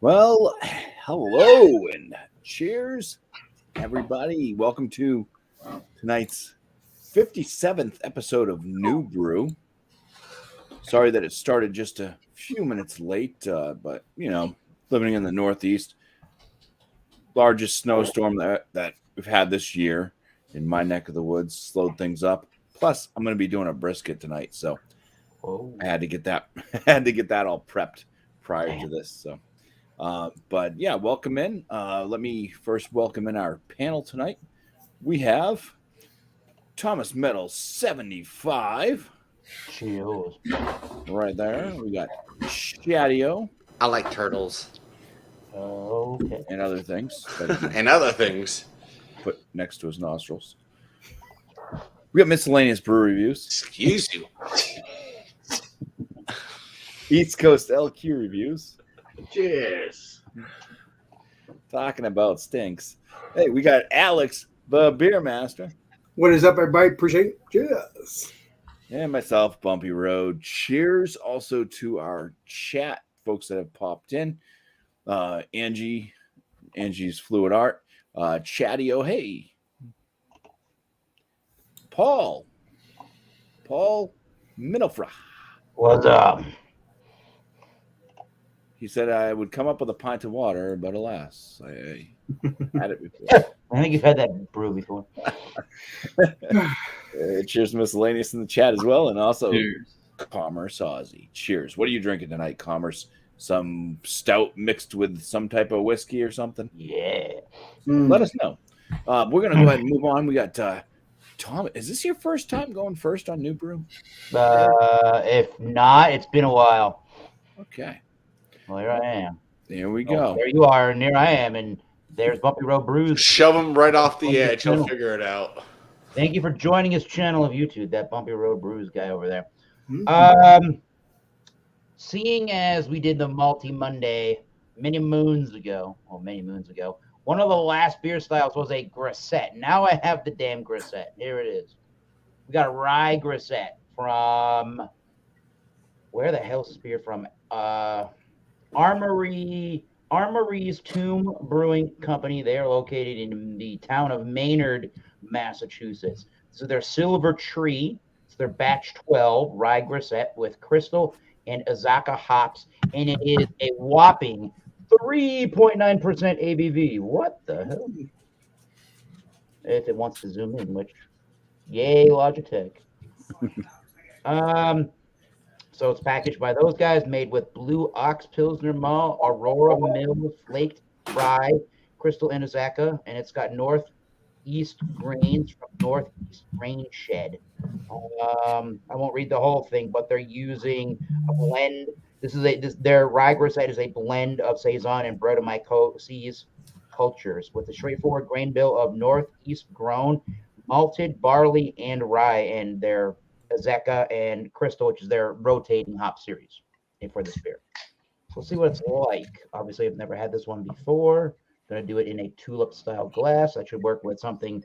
Well, hello and cheers, everybody. Welcome to tonight's 57th episode of New Brew. Sorry that it started just a few minutes late, but living in the Northeast, largest snowstorm that we've had this year in my neck of the woods slowed things up. Plus, I'm going to be doing a brisket tonight, so I had to get that all prepped prior to this. So. But yeah, welcome in. Let me first welcome in our panel tonight. We have Thomas Metal 75. Cheers. Right there. We got Shadio. I like turtles. Okay. And other things. And other things. Put next to his nostrils. We got miscellaneous brew reviews. Excuse you. East Coast LQ reviews. Cheers. Talking about stinks. Hey, we got Alex, the beer master. What is up, everybody? Appreciate it. Cheers. And myself, Bumpy Road. Cheers also to our chat folks that have popped in. Angie's Fluid Art. Chatty hey. Paul Middlefra. What's up? He said I would come up with a pint of water, but alas, I had it before. I think you've had that brew before. Cheers, miscellaneous in the chat as well, and also cheers. Commerce Aussie. Cheers. What are you drinking tonight, Commerce? Some stout mixed with some type of whiskey or something? Yeah. Let us know. We're gonna go ahead and move on. We got Tom. Is this your first time going first on New Brew? If not, it's been a while. Okay. Well, here I am. There we go. There you are, and here I am, and there's Bumpy Road Brews. Shove him right off the edge. He'll figure it out. Thank you for joining his channel of YouTube, that Bumpy Road Brews guy over there. Seeing as we did the Multi Monday many moons ago, one of the last beer styles was a grisette. Now I have the damn grisette. Here it is. We got a rye grisette from, where the hell is this beer from? Armory's Tomb Brewing Company. They are located in the town of Maynard, Massachusetts. So their Silver Tree. It's their batch 12 rye grisette with Crystal and Azaka hops, and it is a whopping 3.9% ABV. What the hell? If it wants to zoom in, which, yay, Logitech. So it's packaged by those guys, made with Blue Ox Pilsner Malt, Aurora Mill Flaked Rye, Crystal and Azaka, and it's got Northeast grains from Northeast Grain Shed. I won't read the whole thing, but they're using a blend. Their rye grisette is a blend of Saison and Brew-to-My-Co's cultures with a straightforward grain bill of Northeast grown malted barley and rye, and their Azeka and Crystal, which is their rotating hop series for this beer. So we'll see what it's like. Obviously, I've never had this one before. Going to do it in a tulip-style glass. I should work with something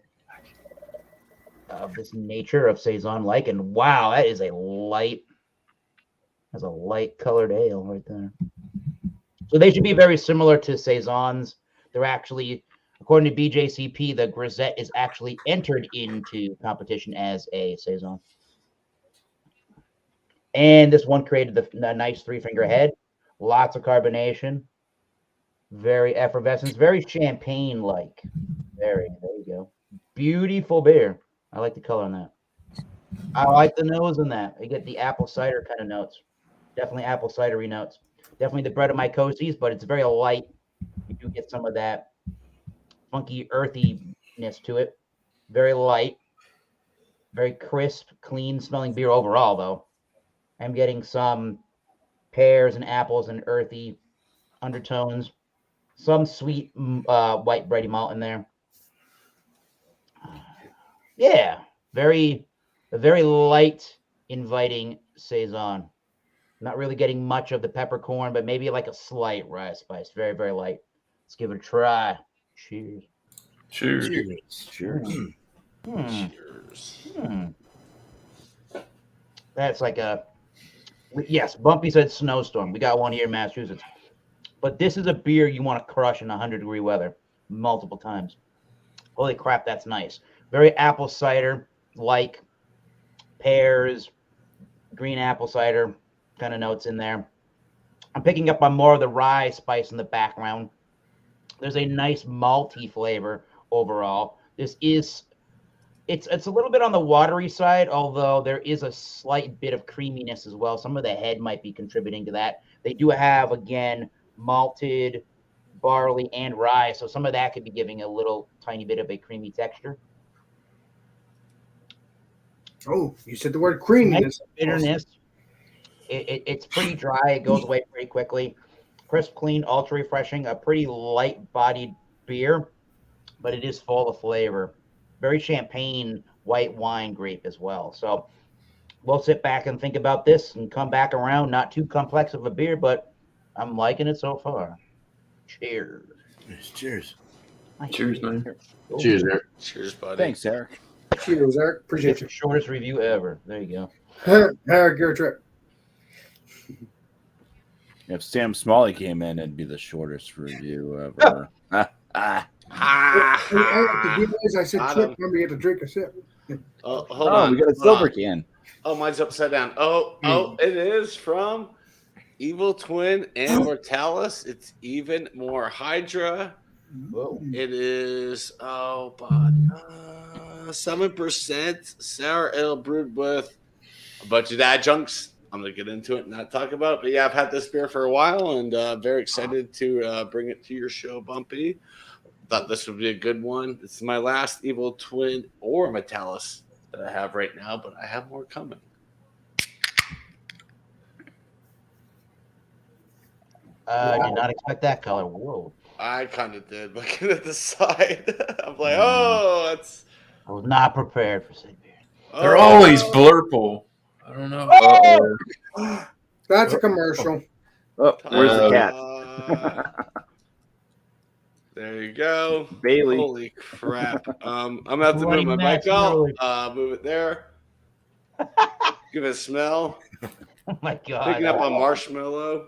of this nature of Saison-like. And wow, that is a light-colored ale right there. So they should be very similar to Saisons. They're actually, according to BJCP, the grisette is actually entered into competition as a Saison. And this one created the nice three-finger head. Lots of carbonation. Very effervescent. Very champagne-like. There you go. Beautiful beer. I like the color on that. I like the nose in that. I get the apple cider kind of notes. Definitely apple cidery notes. Definitely the Brew-to-My-Co's, but it's very light. You do get some of that funky earthiness to it. Very light. Very crisp, clean-smelling beer overall, though. I'm getting some pears and apples and earthy undertones. Some sweet white bready malt in there. Yeah, very light, inviting Saison. Not really getting much of the peppercorn, but maybe like a slight rye spice. Very, very light. Let's give it a try. Cheers. Cheers. Cheers. That's like a... Yes, Bumpy said snowstorm. We got one here in Massachusetts. But this is a beer you want to crush in 100-degree weather multiple times. Holy crap, that's nice. Very apple cider, like pears, green apple cider kind of notes in there. I'm picking up on more of the rye spice in the background. There's a nice malty flavor overall. It's a little bit on the watery side, although there is a slight bit of creaminess as well. Some of the head might be contributing to that. They do have, again, malted barley and rye, so some of that could be giving a little tiny bit of a creamy texture. Oh, you said the word creaminess. Nice bitterness. It's pretty dry. It goes away pretty quickly. Crisp, clean, ultra refreshing. A pretty light-bodied beer, but it is full of flavor. Very champagne, white wine grape as well. So we'll sit back and think about this and come back around. Not too complex of a beer, but I'm liking it so far. Cheers. Cheers. Cheers, man. Oh, Cheers, Eric. Cheers, buddy. Thanks, Eric. Cheers, Eric. Appreciate It's the shortest review ever. There you you. Eric, your trip. If Sam Smalley came in, it'd be the shortest review ever. Hey, Eric, the deal is I said Got trip. him. Remember, you have to drink a sip. Oh, hold Oh, on. we got a hold silver on. can. Oh, mine's upside down. Oh, it is from Evil Twin and Mortalis. It's even more Hydra. go. It is 7% sour ale brewed with a bunch of adjuncts. I'm gonna get into it and not talk about it, but yeah, I've had this beer for a while and very excited to bring it to your show, Bumpy. Thought this would be a good one. This is my last Evil Twin or Mortalis that I have right now, but I have more coming. Did not expect that color. Whoa. I kind of did looking at the side. I'm like, oh, that's. I was not prepared for said beer. They're oh. always blurple. I don't know. Uh-oh. That's a commercial. Oh, where's the cat? There you go. Bailey. Holy crap. I'm about to Bloody move my Matt's mic out. really- Move it there. Give it a smell. Oh my god. Picking up on marshmallow.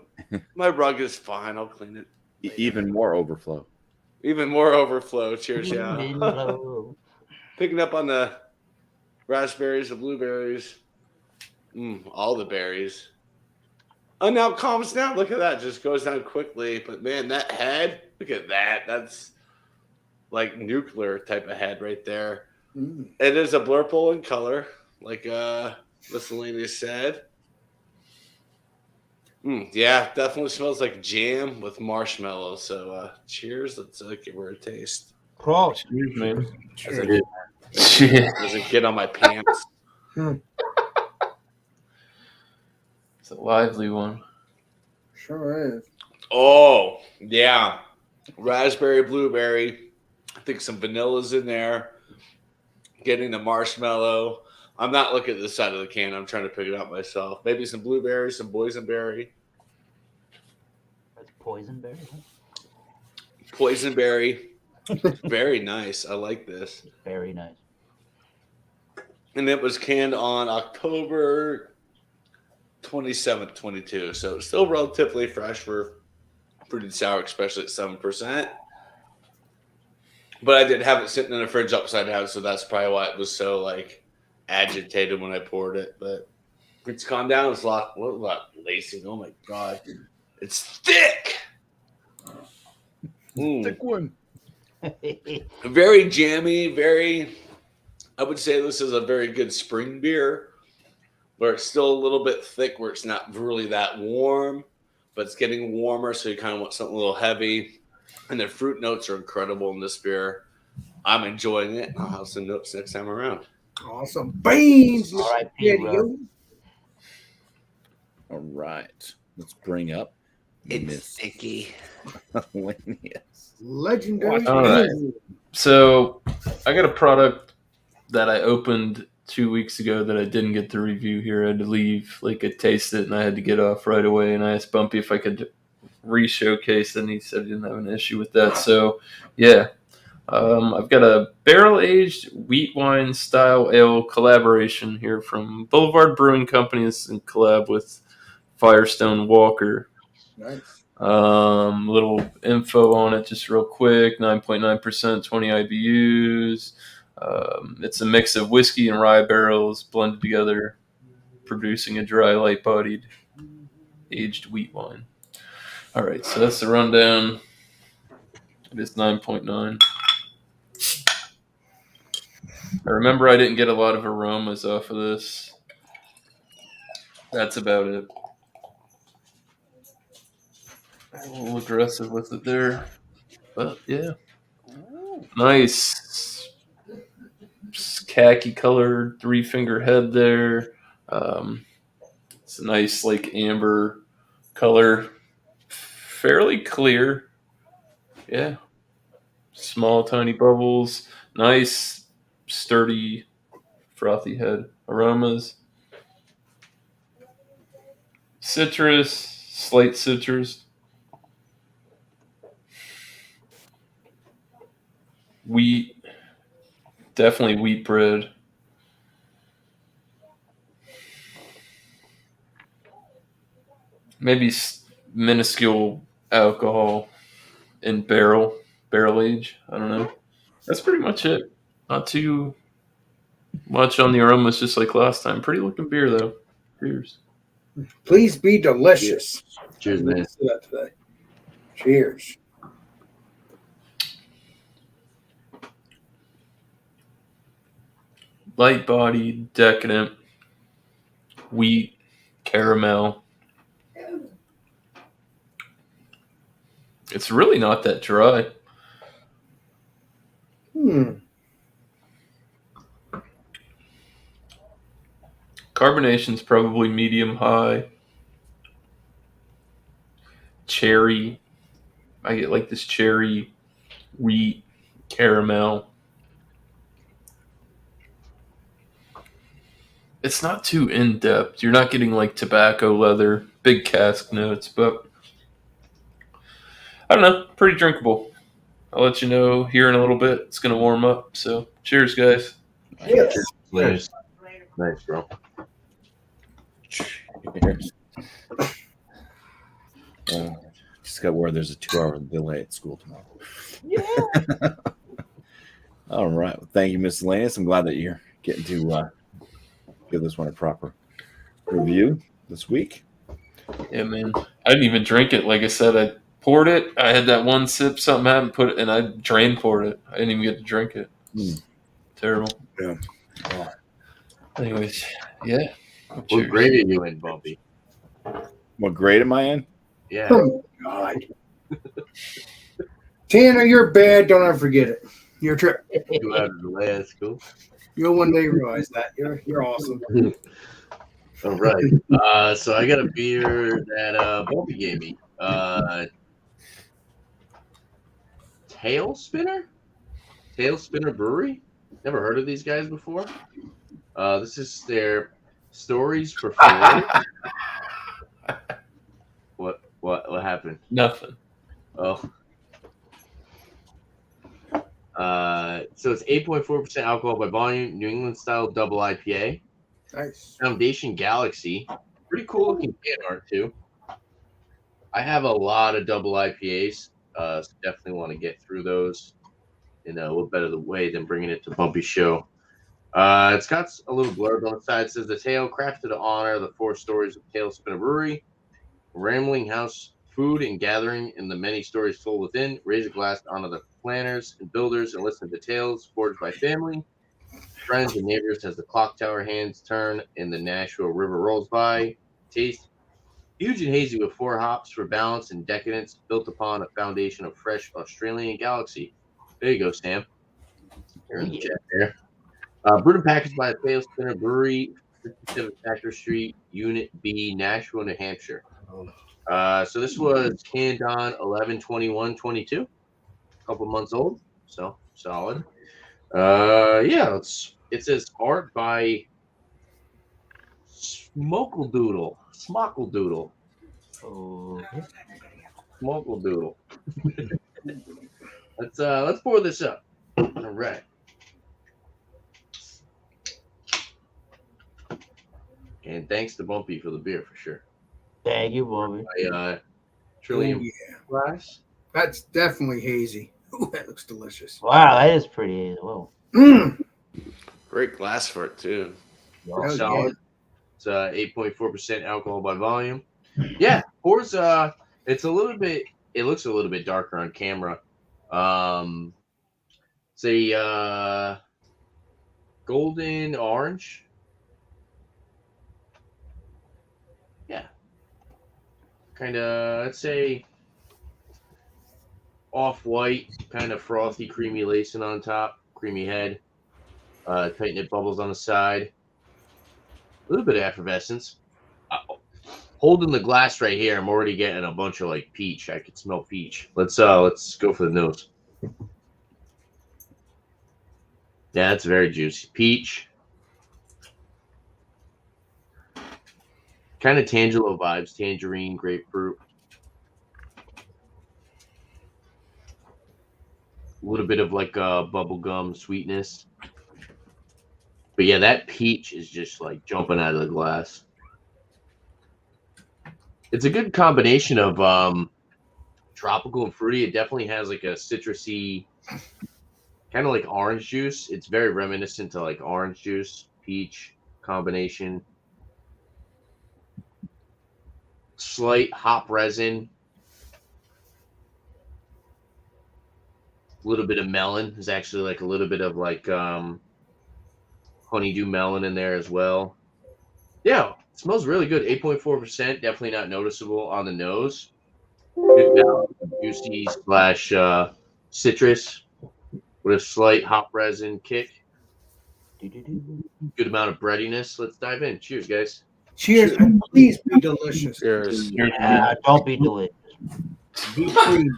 My rug is fine. I'll clean it. Even more overflow. Even more overflow. Cheers, Wind yeah. blow. Picking up on the raspberries, the blueberries. All the berries. Oh, now it calms down. Look at that. Just goes down quickly. But man, that head, look at that. That's like nuclear type of head right there. It is a blurple in color, like Miscellaneous said. Yeah, definitely smells like jam with marshmallow. So cheers. Let's give her a taste. Prost. Cheers, man. Cheers. Shit. Doesn't get on my pants. It's a lively one. Sure is. Oh, yeah. Raspberry, blueberry. I think some vanilla's in there. Getting the marshmallow. I'm not looking at the side of the can. I'm trying to pick it out myself. Maybe some blueberry, some boysenberry. That's poisonberry. Huh? Poisonberry. Very nice. I like this. Very nice. And it was canned on October 27th, 22. So it's still relatively fresh for fruited sour, especially at 7%. But I did have it sitting in the fridge upside down, so that's probably why it was so agitated when I poured it. But it's calmed down. It's a lot lacing. Oh my god, it's thick. Thick one. Very jammy. Very. I would say this is a very good spring beer, where it's still a little bit thick, where it's not really that warm, but it's getting warmer, so you kind of want something a little heavy. And the fruit notes are incredible in this beer. I'm enjoying it. I'll have some notes next time around. Awesome. Beans. R.I.P. bro. All right. Let's bring up Miss sticky. Linnaeus. Legendary. All right. So I got a product that I opened 2 weeks ago that I didn't get to review here. I had to leave. I tasted it and I had to get off right away. And I asked Bumpy if I could re-showcase, and he said he didn't have an issue with that. So, yeah. I've got a barrel-aged wheat wine style ale collaboration here from Boulevard Brewing Company. It's in collab with Firestone Walker. Nice. Little info on it, just real quick. 9.9%, 20 IBUs. It's a mix of whiskey and rye barrels blended together, producing a dry, light-bodied, aged wheat wine. All right, so that's the rundown. It is 9.9. I remember I didn't get a lot of aromas off of this. That's about it. A little aggressive with it there. But yeah. Nice khaki colored 3-finger head there. It's a nice like amber color. Fairly clear. Yeah. Small tiny bubbles. Nice sturdy frothy head. Aromas. Citrus. Slight citrus. Wheat. Definitely wheat bread. Maybe minuscule alcohol in barrel age. I don't know. That's pretty much it. Not too much on the aromas, just like last time. Pretty looking beer though. Cheers. Please be delicious. Cheers, man. Today. Cheers. Light bodied, decadent, wheat, caramel. It's really not that dry. Carbonation's probably medium high. Cherry. I get like this cherry, wheat, caramel. It's not too in-depth. You're not getting like tobacco leather, big cask notes, but I don't know. Pretty drinkable. I'll let you know here in a little bit. It's going to warm up. So cheers, guys. Yes. Nice, bro. Cheers. Just got word there's a 2-hour delay at school tomorrow. Yeah. All right. Well, thank you, Miss Lannis. I'm glad that you're getting to give this one a proper review this week. Yeah, man. I didn't even drink it. Like I said, I poured it. I had that one sip, something happened, put it, and I drain poured it. I didn't even get to drink it. Terrible. Yeah. Anyways, yeah. What grade are you in, BuMpy? What grade am I in? Yeah. Oh, God. Tanner, you're bad. Don't ever forget it. Your trip. 2 hours delay. That's cool. You'll one day realize that. You're awesome. All right. So I got a beer that BuMpy gave me. Tail Spinner Brewery. Never heard of these guys before. This is their Stories for Four. What happened? Nothing. Oh. So it's 8.4% alcohol by volume, New England style double IPA. Nice. Foundation Galaxy. Pretty cool looking can art too. I have a lot of double IPAs, so definitely want to get through those in a little better way than bringing it to BuMpy Show. It's got a little blurb on the side. It says the tale crafted to honor the 4 stories of Tail Spinner Brewery, rambling house food and gathering, and the many stories told within. Raise a glass to honor the planners and builders and listen to tales forged by family, friends, and neighbors as the clock tower hands turn and the Nashua River rolls by. Taste huge and hazy with 4 hops for balance and decadence, built upon a foundation of fresh Australian Galaxy. There you go, Sam. You're in the chat there. Brewed and packaged by the Tail Spinner Brewery, 57 Factor Street, Unit B, Nashua, New Hampshire. So this was canned on 11/21/22, a couple months old, so solid. Yeah, it says art by Smockledoodle. Oh. Smockledoodle. Let's pour this up. All right. And thanks to BuMpy for the beer for sure. Thank you, Bobby. Trillium yeah. glass. That's definitely hazy. Ooh, that looks delicious. Wow, that is pretty. Whoa. Great glass for it too. Oh, yeah. Solid. It's 8.4% alcohol by volume. Yeah, pours. It's a little bit. It looks a little bit darker on camera. It's a golden orange. Yeah, kind of. Let's say off-white, kind of frothy, creamy lacing on top, creamy head, tight knit bubbles on the side, a little bit of effervescence. Holding the glass right here, I'm already getting a bunch of like peach. I can smell peach. Let's go for the nose. Yeah, that's very juicy. Peach. Kind of Tangelo vibes, tangerine, grapefruit. A little bit of like bubblegum sweetness. But yeah, that peach is just like jumping out of the glass. It's a good combination of tropical and fruity. It definitely has like a citrusy, kind of like orange juice. It's very reminiscent to like orange juice, peach combination. Slight hop resin. A little bit of melon. There's actually like a little bit of like honeydew melon in there as well. Yeah, it smells really good. 8.4%. Definitely not noticeable on the nose. Good balance of juicy / citrus with a slight hop resin kick. Good amount of breadiness. Let's dive in. Cheers, guys. Cheers, and please be delicious. Cheers. Yeah, don't be delicious. Be free.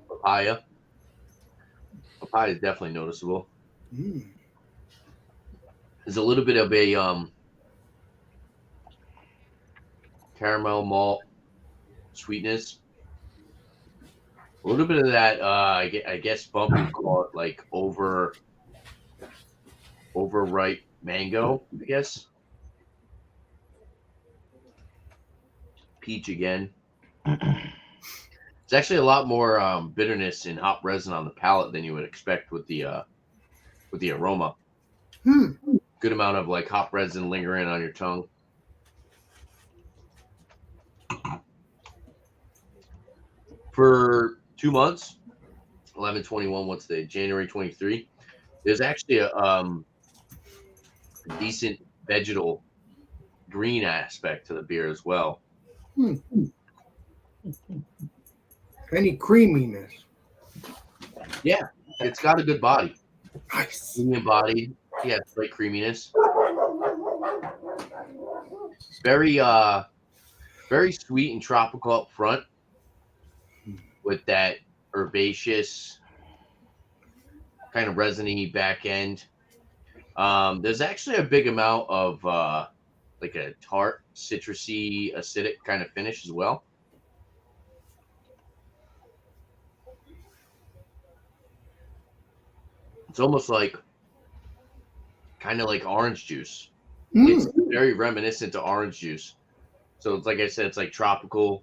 Papaya. Papaya is definitely noticeable. There's a little bit of a caramel malt sweetness. A little bit of that, I guess BuMpY would call it like overripe mango, I guess. Peach again. It's actually a lot more bitterness and hop resin on the palate than you would expect with the aroma. Good amount of like hop resin lingering on your tongue. For 2 months, 11/21, what's the January 23? There's actually a decent vegetal green aspect to the beer as well. Any creaminess? Yeah, it's got a good body. Nice. Medium bodied. Yeah, slight creaminess. Very very sweet and tropical up front with that herbaceous kind of resiny back end. There's actually a big amount of like a tart, citrusy, acidic kind of finish as well. It's almost like kind of like orange juice. It's very reminiscent to orange juice. So it's like I said, it's like tropical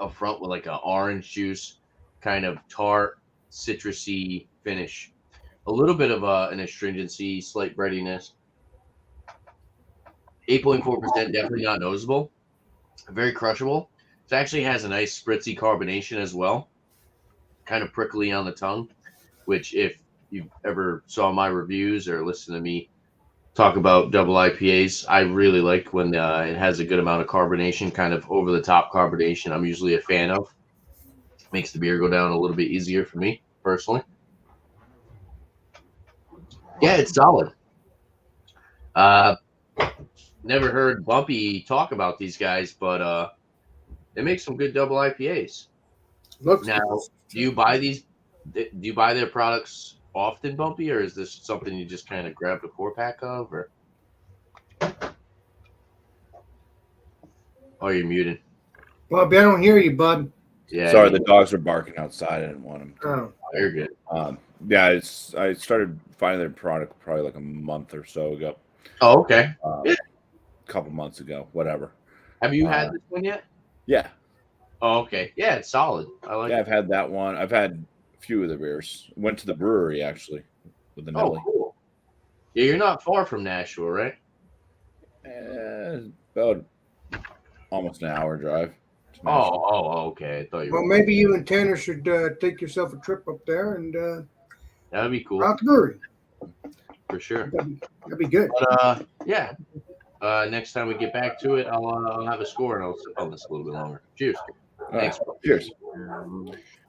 up front with like an orange juice kind of tart, citrusy finish. A little bit of an astringency, slight breadiness. 8.4%, definitely not noticeable. Very crushable. It actually has a nice spritzy carbonation as well. Kind of prickly on the tongue, which if you ever saw my reviews or listened to me talk about double IPAs, I really like when it has a good amount of carbonation, kind of over the top carbonation. I'm usually a fan of. Makes the beer go down a little bit easier for me personally. Yeah, it's solid. Never heard BuMpY talk about these guys, but they make some good double IPAs. Looks Now, delicious. do you buy these? Do you buy their products often, BuMpY, or is this something you just kind of grabbed a 4-pack of? Or oh, you're muted. Bubby, I don't hear you, bud. Yeah, Sorry, the dogs were barking outside. I didn't want them. Oh, you're good. Yeah, I started finding their product probably like a month or so ago. Oh, okay. a couple months ago, whatever. Have you had this one yet? Yeah. Oh, okay. Yeah, it's solid. I like Yeah, it. I've had that one. I've had a few of the beers. Went to the brewery actually with the Oh, Nelly. cool. Yeah, you're not far from Nashville, right? About almost an hour drive. to Nashville. Okay. I thought you Well, were. maybe you and Tanner should take yourself a trip up there and That'd be cool out the brewery. for sure. That'd be good. But yeah. Next time we get back to it, I'll have a score and I'll sit on this a little bit longer. Cheers. All right. Thanks. Cheers.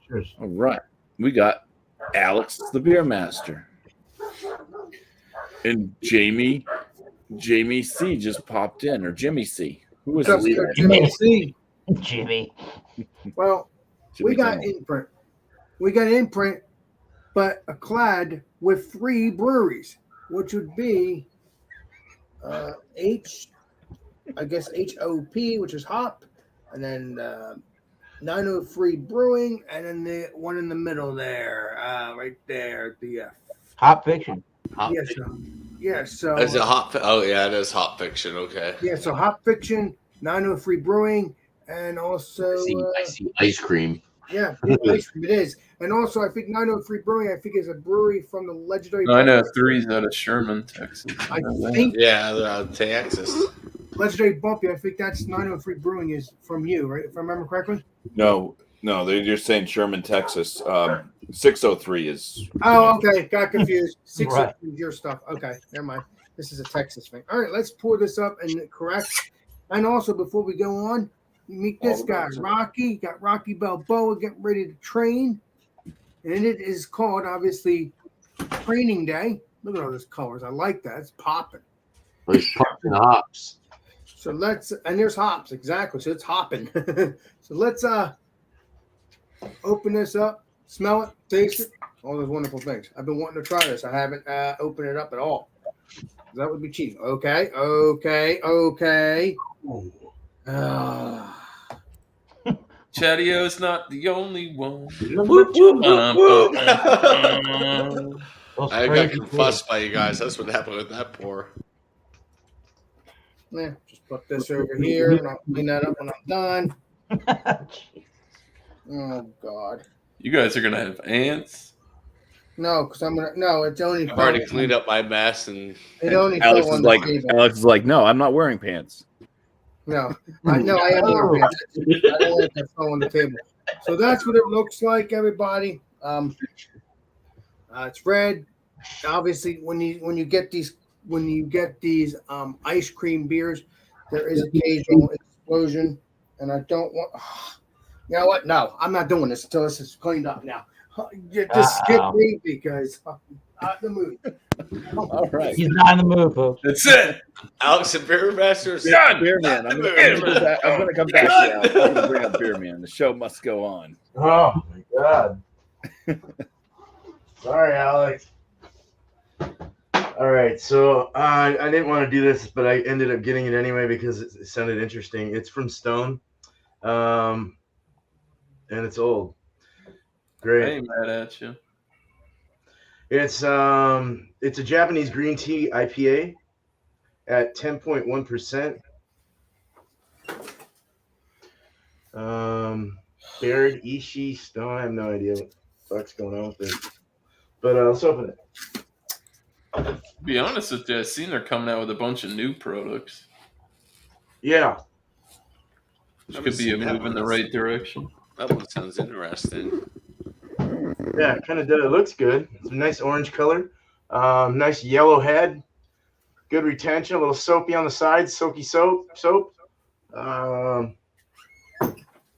Cheers. All right. We got Alex, the beer master. And Jamie C just popped in, or Jimmy C. Who was What's up, this? Mr. Jimmy. Jimmy C? Jimmy. Well, Jimmy we got Kimmel. imprint. We got imprint, but a clad with 3 breweries, which would be HOP, which is hop, and then 903 Brewing, and then the one in the middle there, right there, the Hop Fiction. yes, so Is it hot? Oh yeah, it is hot fiction. Okay. yeah, so Hop Fiction, 903 Brewing, and also I see ice cream. yeah, ice cream, it is, and also I think 903 Brewing, I think is a brewery from the legendary. I know 3's out of Sherman, Texas. I think Yeah, they're out of Texas. legendary BuMpY. I think that's 903 Brewing is from you, right? If I remember correctly. No, you're saying Sherman, Texas. 603 is. Oh, okay. Got confused. 603 Right. is your stuff. Okay, never mind. This is a Texas thing. All right, let's pour this up and correct. And also, before we go on, meet this guy, Rocky. Got Rocky Balboa getting ready to train. And it is called, obviously, Training Day. Look at all those colors. I like that. It's popping. There's pumpkin hops. So let's, and there's hops, exactly. So it's hopping. So let's open this up, smell it, taste it, all those wonderful things. I've been wanting to try this. I haven't opened it up at all. That would be cheap. Okay. Chatio's not the only one. Those I got crazy confussed by you guys. That's what happened with that pour. Yeah, just put this over here, and I'll clean that up when I'm done. kids. Oh God, You guys are gonna have ants. no, because I'm gonna. No, it's only. I've already cleaned up my mess and It only Alex fell is on like, the table. no, I'm not wearing pants. No, I am wearing pants. I don't want that fall on the table. So that's what it looks like, everybody. It's red. Obviously, when you get these ice cream beers, there is occasional explosion, and I don't want. You know what? No, I'm not doing this until this is cleaned up. Now, just skip me because I'm not in the mood. All right. He's not in the mood, folks. That's it. Alex and Beer Masters. Beer man. I'm gonna come back to you. I'm gonna bring up Beer man. The show must go on. Oh my god. Sorry, Alex. All right, so I didn't want to do this, but I ended up getting it anyway because it sounded interesting. It's from Stone, and it's old. I Great. ain't mad at you. It's a Japanese green tea IPA at 10.1%. Baird Ishii Stone. I have no idea what the fuck's going on with this, but let's open it. To be honest with you, I've seen they're coming out with a bunch of new products, Yeah. which could be a move in the right direction. That one sounds interesting. Yeah, kind of does. It looks good. It's a nice orange color. Nice yellow head. Good retention. A little soapy on the sides. Soaky soap.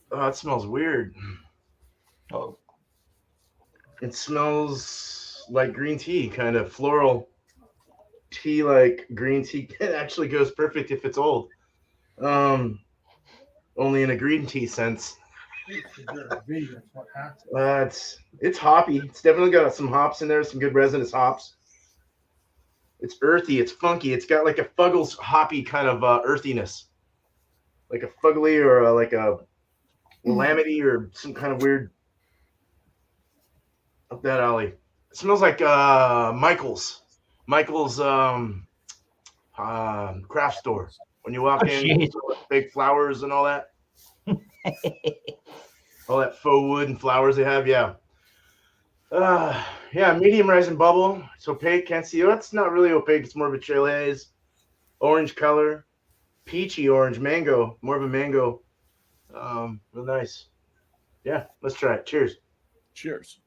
Oh, it smells weird. Oh, It smells like green tea, kind of floral tea, like green tea. It actually goes perfect if it's old. Only in a green tea sense. It's hoppy. It's definitely got some hops in there, some good resinous hops. It's earthy. It's funky. It's got like a Fuggles hoppy kind of earthiness, like a fuggly or like a lamity or some kind of weird up that alley. It smells like Michael's. craft store. When you walk in, jeez. big flowers and all that. All that faux wood and flowers they have, yeah. Yeah, medium rise and bubble. It's opaque, can't see. Oh, it's not really opaque. It's more of a trail haze. Orange color, peachy orange, mango, more of a mango. Real nice. Yeah, let's try it. Cheers. Cheers.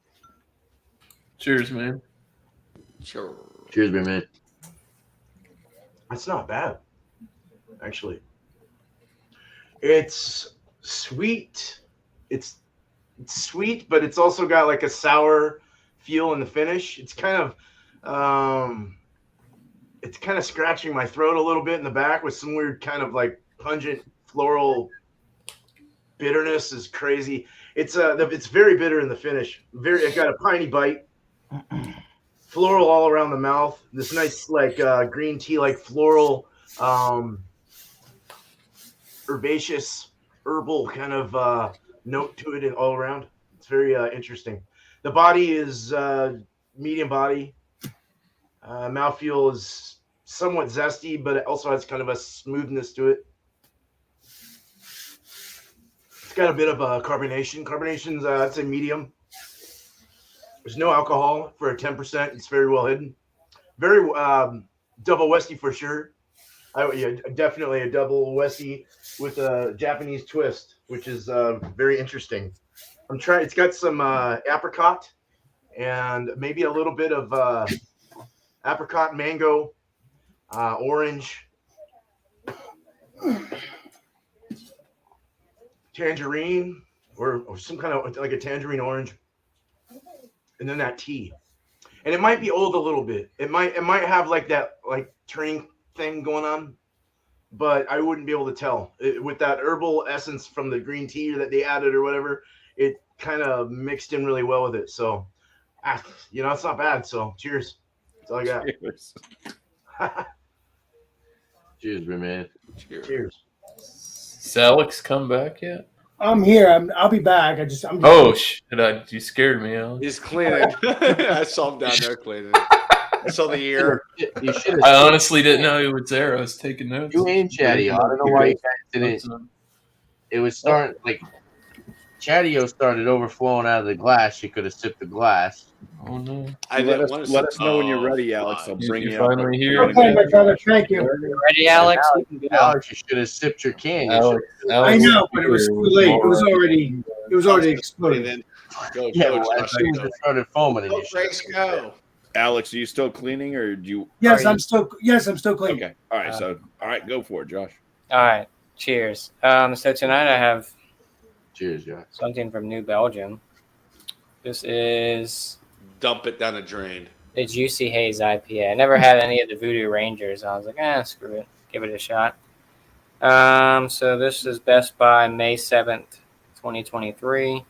Cheers, man. Sure. Cheers, man. That's not bad, actually. It's sweet. It's sweet, but it's also got like a sour feel in the finish. It's kind of scratching my throat a little bit in the back with some weird kind of like pungent floral bitterness. Is crazy. It's very bitter in the finish. It got a piney bite, floral all around the mouth. This nice like green tea like floral, herbaceous, herbal kind of note to it all around. It's very interesting. The body is medium body. Mouthfeel is somewhat zesty, but it also has kind of a smoothness to it. It's got a bit of a carbonation. Carbonation's I'd say medium. There's no alcohol for a 10%. It's very well hidden. Very double Westy for sure. Definitely a double Westy with a Japanese twist, which is very interesting. It's got some apricot and maybe a little bit of apricot, mango, orange, tangerine, or some kind of like a tangerine orange, and then that tea. And it might be old a little bit. It might have like that like turning thing going on, but I wouldn't be able to tell. With that herbal essence from the green tea that they added or whatever, it kind of mixed in really well with it. So, it's not bad. So, cheers. That's all I got. Cheers. Cheers, man. Cheers. Has Alex come back yet? I'm here. I'll be back. I'm. Oh shit! You scared me, Alex. He's cleaning. I saw him down there cleaning. I saw the ear. You should have. I honestly didn't know he was there. I was taking notes. You ain't Chatty. I don't know why you guys didn't. It was starting like Chatty-O started overflowing out of the glass. You could have sipped the glass. Oh no! I let didn't us, want to let us know when you're ready, Alex. I'll bring you up. Finally here. Okay, my brother. Thank you. Ready, Alex? Alex, you should have sipped your can. Alex, I know, but it was too late. It was already exploded. Go, Yeah, go, well, as Josh, soon as go. it started foaming, and Go, you should Grace, go. Alex, are you still cleaning, or do you? Yes, I'm still clean. Okay. All right. All right, go for it, Josh. All right, cheers. So tonight I have Cheers, Josh. something from New Belgium. This is Dump it down the drain. the Juicy Haze IPA. I never had any of the Voodoo Rangers. I was like, screw it, give it a shot. So this is Best Buy May 7th, 2023.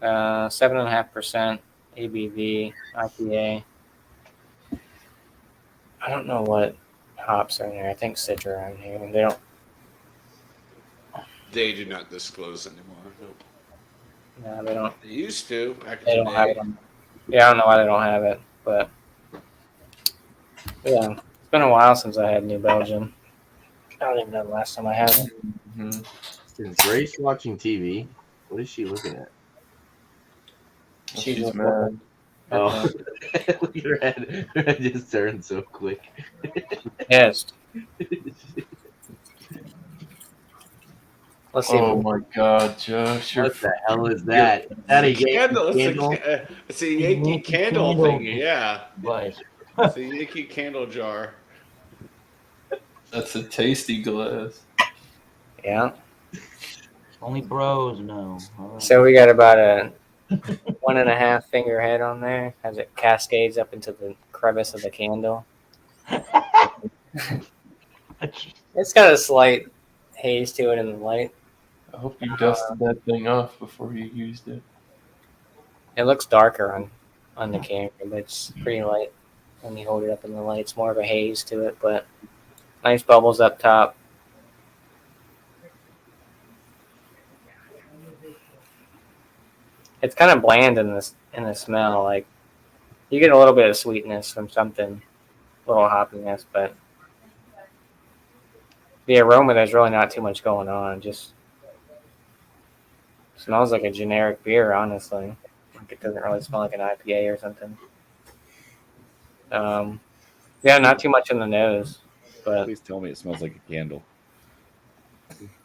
7.5% ABV IPA. I don't know what hops are in there. I think Citra are in here. They do not disclose anymore. Nope. No, they don't. They used to back They in don't the have day. it. Yeah, I don't know why they don't have it, but yeah, it's been a while since I had New Belgium. I don't even know the last time I had it. Mm-hmm. Is Grace watching TV? What is she looking at? She's mad. Oh, look at her head. Her head just turned so quick. Yes. Let's see. Oh my God, Josh! What the hell is that? Is that a Yankee Candle. candle? It's a Yankee candle thing. Yeah. But It's a Yankee candle jar. That's a tasty glass. Yeah. only bros know. All right. So we got about a 1.5 finger head on there as it cascades up into the crevice of the candle. It's got a slight haze to it in the light. I hope you dusted that thing off before you used it. It looks darker on the camera, but it's pretty light when you hold it up in the light. It's more of a haze to it, but nice bubbles up top. It's kind of bland in the smell. Like you get a little bit of sweetness from something, a little hoppiness, but the aroma, there's really not too much going on. Just smells like a generic beer, honestly. Like it doesn't really smell like an IPA or something. Yeah, not too much in the nose, but Please tell me it smells like a candle.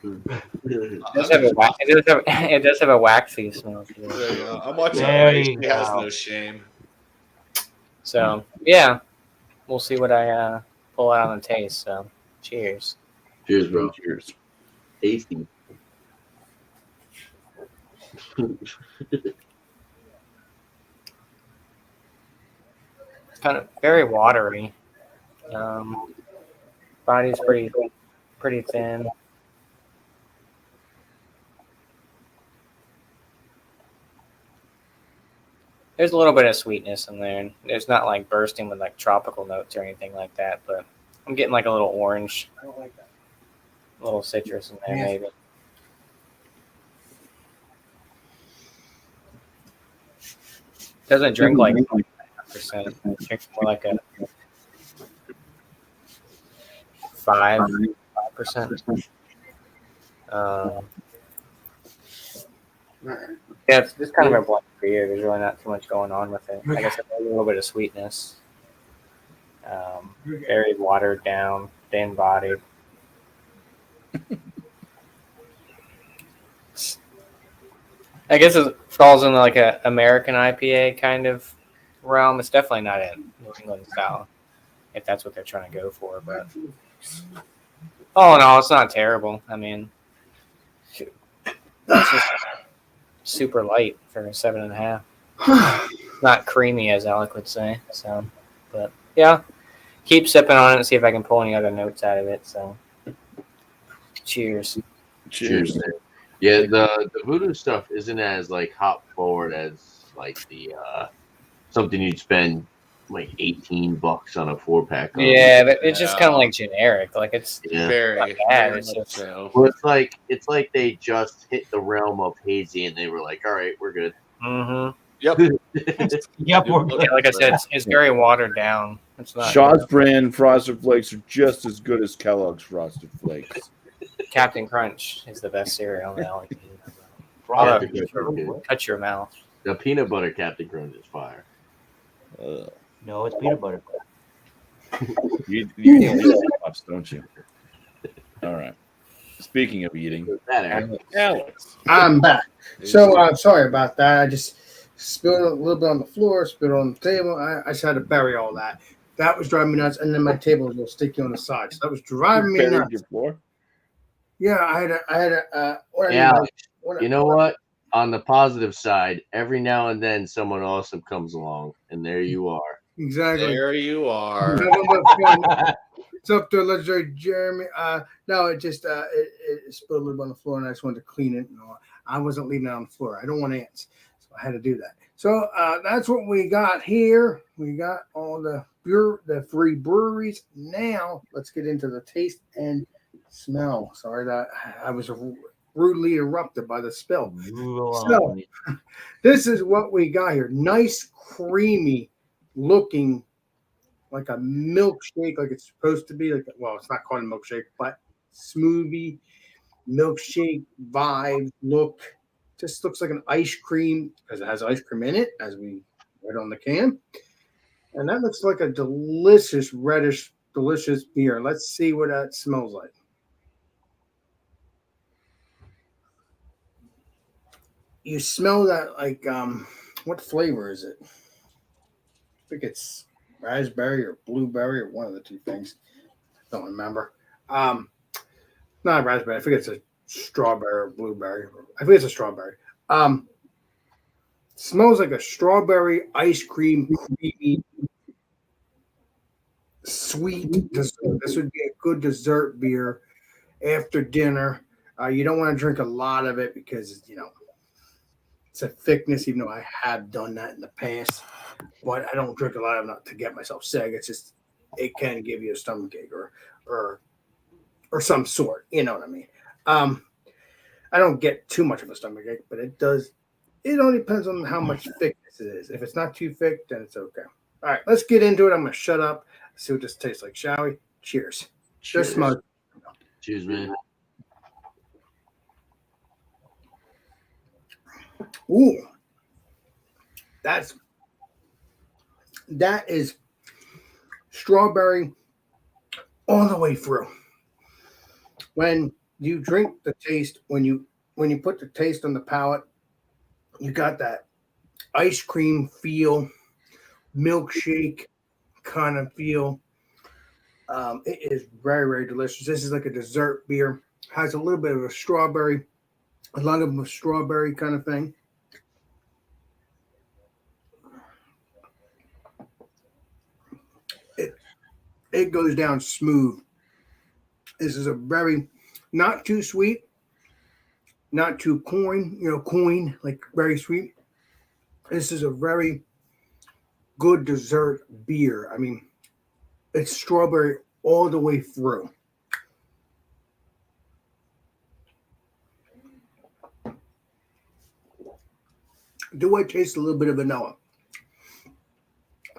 it does have it does have a waxy smell to it. There you go. I'm watching There Grace. you She has go. no shame. So yeah, we'll see what I pull out on the taste. So cheers. Cheers, bro. Cheers. Tasty. It's kind of very watery. Body's pretty thin. There's a little bit of sweetness in there. There's not like bursting with like tropical notes or anything like that, but I'm getting like a little orange, a little citrus in there maybe. Doesn't drink like 5%. It drinks more like a 5%. Yeah, it's just kind of a blunt beer. There's really not too much going on with it. Like I said, there's a little bit of sweetness. Very watered down, thin bodied. I guess it falls in like a American IPA kind of realm. It's definitely not a New England style, if that's what they're trying to go for. But all in all, it's not terrible. I mean, it's just super light for a 7.5. Not creamy, as Alec would say. So, but yeah, keep sipping on it and see if I can pull any other notes out of it. So, cheers. Cheers. Yeah, the voodoo stuff isn't as like hop forward as like the something you'd spend like $18 on a 4-pack. Yeah, but it's just kind of like generic. Like it's Very, not bad. very It's much just so. Well, it's like they just hit the realm of hazy and they were like, all right, we're good. Yep. Yep, we're good. Yeah, like I said, it's very watered down. It's not Shaw's brand Frosted Flakes are just as good as Kellogg's Frosted Flakes. Captain Crunch is the best cereal. Now. Captain Crunch is good. Cut your mouth. The peanut butter Captain Crunch is fire. No, it's peanut butter. You eat puffs, don't you? All right. Speaking of eating, Alex. I'm back. So I'm sorry about that. I just spilled a little bit on the floor, spilled on the table. I just had to bury all that. That was driving me nuts. And then my table was a little sticky on the side. So that was driving me Buried nuts. your floor? Yeah, I had a. You know what? On the positive side, every now and then someone awesome comes along, and there you are. Exactly. There you are. It's up to legendary Jeremy. No, it just it spilled a little bit on the floor, and I just wanted to clean it. No, I wasn't leaving it on the floor. I don't want ants, so I had to do that. So that's what we got here. We got all the 3 breweries. Now let's get into the taste and smell. Sorry that I was rudely interrupted by the spill. So this is what we got here. Nice, creamy looking, like a milkshake, like it's supposed to be. Like, well, it's not called a milkshake, but smoothie, milkshake vibe look. Just looks like an ice cream because it has ice cream in it, as we read on the can. And that looks like a delicious, reddish, delicious beer. Let's see what that smells like. You smell that like what flavor is it? I think it's raspberry or blueberry or one of the two things. Don't remember. Not raspberry. I think it's a strawberry or blueberry. I think it's a strawberry. Smells like a strawberry ice cream, creamy, sweet dessert. This would be a good dessert beer after dinner. You don't want to drink a lot of it because it's a thickness, even though I have done that in the past. But I don't drink a lot of it to get myself sick. It's just it can give you a stomachache or some sort. You know what I mean? I don't get too much of a stomachache, but it does. It only depends on how much thickness it is. If it's not too thick, then it's okay. All right, let's get into it. I'm gonna shut up. See what this tastes like, shall we? Cheers. Cheers. Just smoke. Cheers, man. Ooh, that is strawberry all the way through. When you drink the taste, when you put the taste on the palate, you got that ice cream feel, milkshake kind of feel. It is very, very delicious. This is like a dessert beer. Has a little bit of a strawberry, a lot of a strawberry kind of thing. It goes down smooth. This is a very not too sweet, not too coin, like very sweet. This is a very good dessert beer. I mean, it's strawberry all the way through. Do I taste a little bit of vanilla?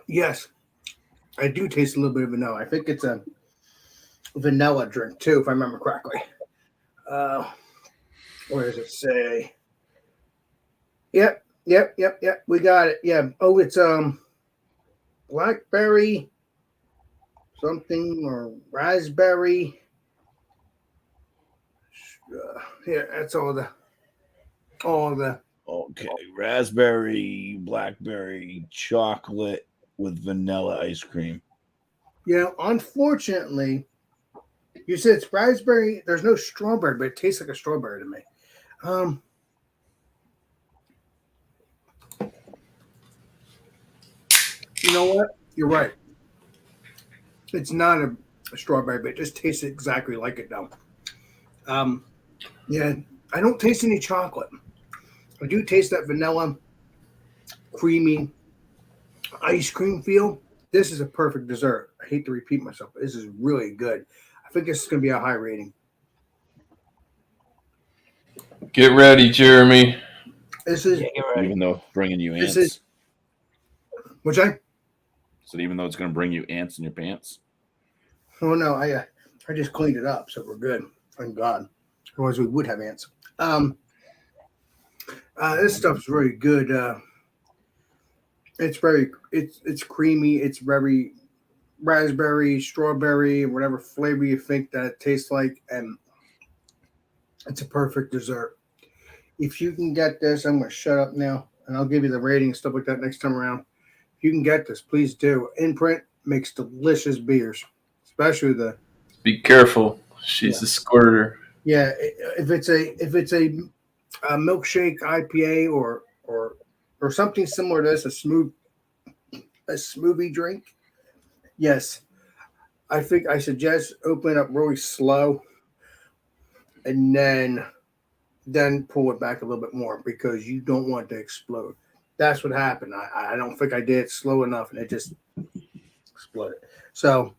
Yes, I do taste a little bit of vanilla. I think it's a vanilla drink too, if I remember correctly. Where does it say? Yep. We got it. Yeah. Oh, it's blackberry something or raspberry. Yeah, that's all the. Okay, raspberry, blackberry, chocolate with vanilla ice cream. Yeah, unfortunately, you said it's raspberry. There's no strawberry, but it tastes like a strawberry to me. You know what? You're right. It's not a strawberry, but it just tastes exactly like it though. Yeah, I don't taste any chocolate. I do taste that vanilla, creamy ice cream feel. This is a perfect dessert. I hate to repeat myself, but this is really good. I think this is going to be a high rating. Get ready, Jeremy. This is Even though it's bringing you ants. Which I? So even though it's going to bring you ants in your pants. Oh no, I just cleaned it up, so we're good. Thank God. Otherwise, we would have ants. This stuff's really good. It's creamy. It's very raspberry, strawberry, whatever flavor you think that it tastes like, and it's a perfect dessert. If you can get this, I'm going to shut up now, and I'll give you the rating and stuff like that next time around. If you can get this, please do. Imprint makes delicious beers, especially the. Be careful. She's a squirter. Yeah, if it's a milkshake IPA or something similar to this, a smoothie drink. Yes, I think I suggest open it up really slow, and then pull it back a little bit more because you don't want it to explode. That's what happened. I don't think I did it slow enough, and it just exploded. So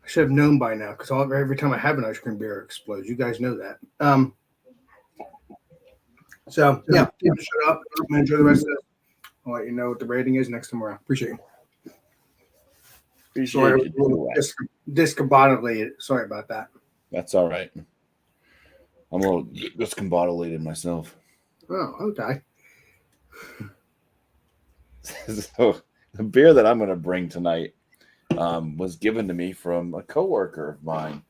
I should have known by now because every time I have an ice cream beer, it explodes. You guys know that. So yeah, shut up. I'm gonna enjoy the rest of this. I'll let you know what the rating is next time around. Appreciate you. Sorry, a little discombobulated. Sorry about that. That's all right. I'm a little discombobulated myself. Oh, okay. So the beer that I'm going to bring tonight was given to me from a coworker of mine.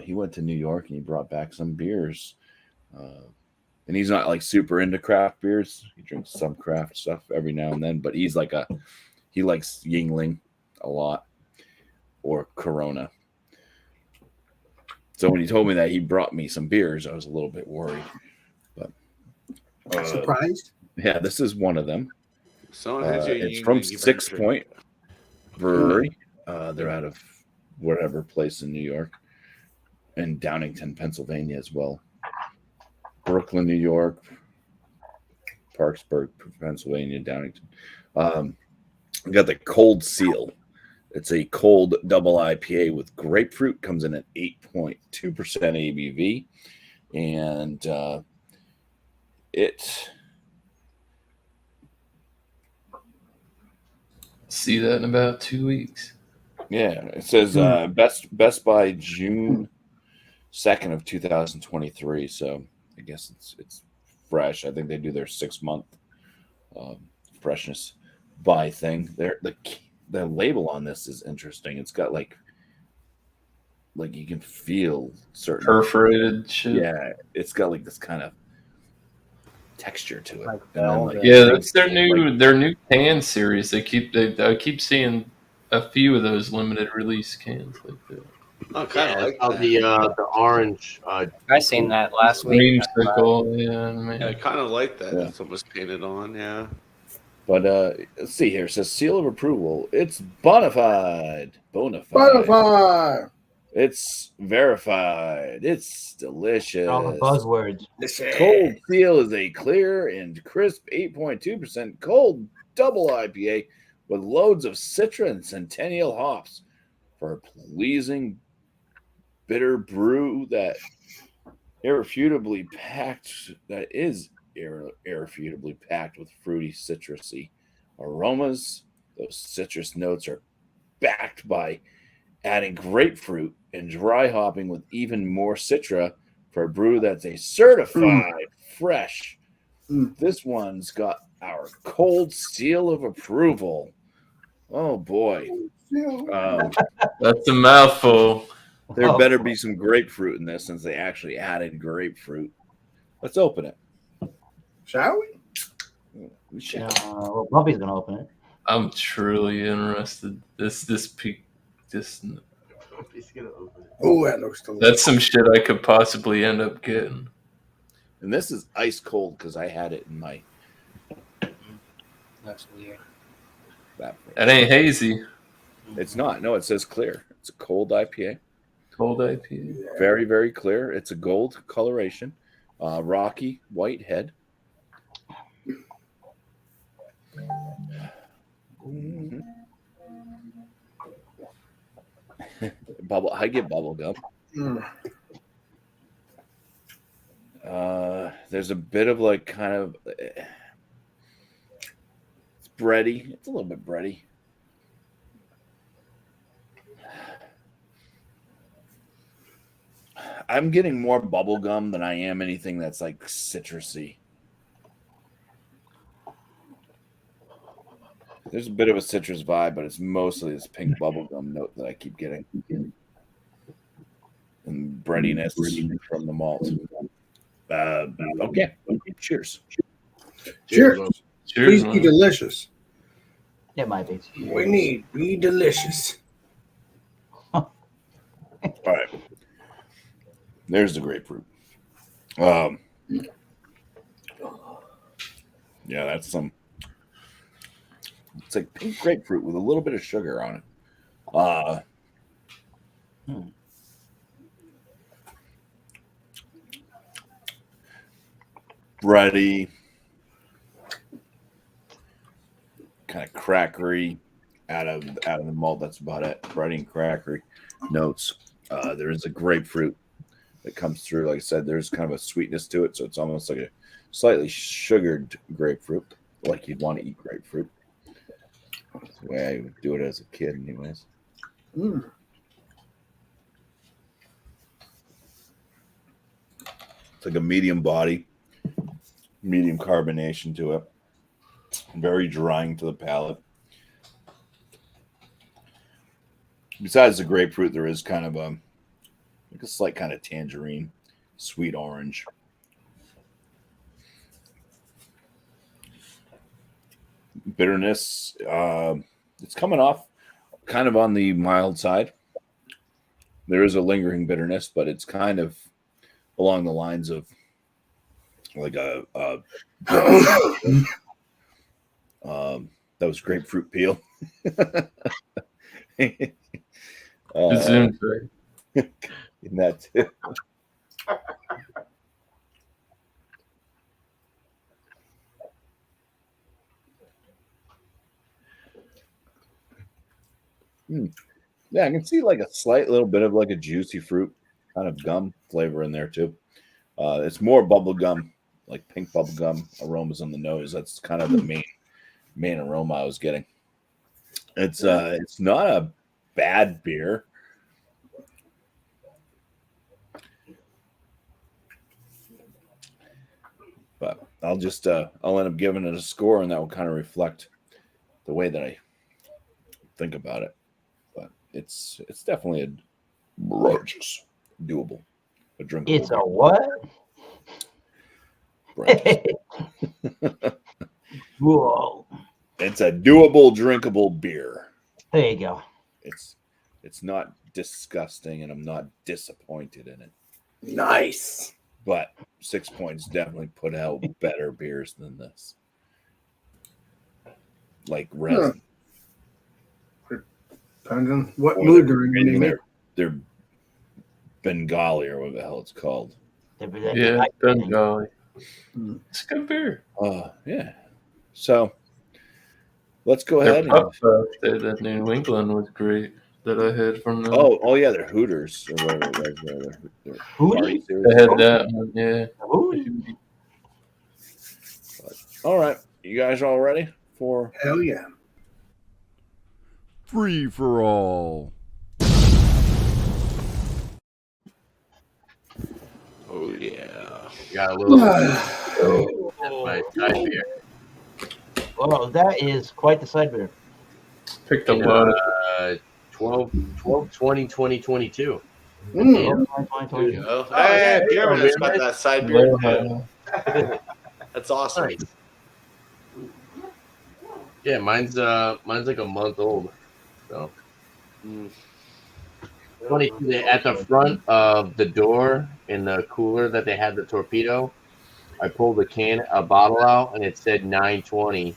He went to New York and he brought back some beers. And he's not like super into craft beers. He drinks some craft stuff every now and then, but he likes Yingling a lot or Corona. So when he told me that he brought me some beers, I was a little bit worried. But surprised? Yeah, this is one of them. It's from 6 Point Brewery. They're out of whatever place in New York and Downingtown, Pennsylvania as well. Brooklyn, New York, Parksburg, Pennsylvania, Downingtown. We got the Cold Seal. It's a cold double IPA with grapefruit. Comes in at 8.2% ABV, and it. See that in about 2 weeks. Yeah, it says best by June 2nd of 2023. So I guess it's fresh. I think they do their 6-month freshness buy thing. The label on this is interesting. It's got like you can feel certain Perforated shit. Yeah, it's got like this kind of texture to it. Like And then, velvet. Yeah, that's their new can series. I keep seeing a few of those limited release cans like that. I kind of like how that. the orange. I seen that last week. Dreamsicle, yeah, man. Yeah, I kind of like that. Yeah. That's what was painted on. Yeah. But let's see here. It says seal of approval. It's bona fide. Spotify. It's verified. It's delicious. All the buzzwords. Cold Seal is a clear and crisp 8.2% cold double IPA with loads of Citra and Centennial hops for a pleasing bitter brew that irrefutably packed with fruity citrusy aromas. Those citrus notes are backed by adding grapefruit and dry hopping with even more Citra for a brew that's a certified fresh. This one's got our cold seal of approval. Oh boy. That's a mouthful. There better be some grapefruit in this since they actually added grapefruit. Let's open it. Shall we? We shall. Well, BuMpY's gonna open it. I'm truly interested. This peak, He's gonna open it. Oh, that looks delicious. that's some shit I could possibly end up getting. And this is ice cold because I had it in my That's weird. that. That ain't hazy. It's not. No, it says clear. It's a cold IPA. Cold IPA. Very, very clear. It's a gold coloration. Rocky white head. Mhm. I get bubble gum. There's a bit of like kind of it's bready. It's a little bit bready. I'm getting more bubble gum than I am anything that's like citrusy. There's a bit of a citrus vibe, but it's mostly this pink bubblegum note that I keep getting. And breadiness from the malt. Okay. Cheers. Cheers. Cheers, Please be man. delicious. It might be. We need be delicious. All right. There's the grapefruit. Yeah, that's some. It's like pink grapefruit with a little bit of sugar on it. Bready, kind of crackery out of the malt. That's about it. Bready and crackery notes. There is a grapefruit that comes through. Like I said, there's kind of a sweetness to it, so it's almost like a slightly sugared grapefruit, like you'd want to eat grapefruit. That's the way I would do it as a kid, anyways. It's like a medium body, medium carbonation to it. Very drying to the palate. Besides the grapefruit, there is kind of a slight kind of tangerine, sweet orange. Bitterness, it's coming off kind of on the mild side. There is a lingering bitterness, but it's kind of along the lines of like that was grapefruit peel. In that too. Yeah, I can see like a slight little bit of like a juicy fruit kind of gum flavor in there too. It's more bubble gum, like pink bubble gum aromas on the nose. That's kind of the main aroma I was getting. It's not a bad beer. But I'll just I'll end up giving it a score, and that will kind of reflect the way that I think about it. But it's definitely a just doable, a drinkable. It's a what? Whoa. It's a doable, drinkable beer. There you go. It's not disgusting, and I'm not disappointed in it. Nice. But 6 points definitely put out better beers than this. Like resin. Depends on what mood they're in. They're Bengali or whatever the hell it's called. Yeah, Bengali. It's a good beer. Yeah. So let's go Their ahead. puff that New England was great that I had from them. Oh yeah, they're Hooters or whatever it was. They're Hootie? I had that one, yeah. Hootie. All right, you guys all ready for Hell yeah. free for all? Oh yeah. Got a little my side beer. Oh, that is quite the side beer. Picked a In, lot of 12/20/2022. There you go. Hey, Gary, that's about that side beer. That's awesome. Nice. Yeah, mine's like a month old. So funny, at the front of the door in the cooler that they had the torpedo, I pulled a bottle out and it said 920.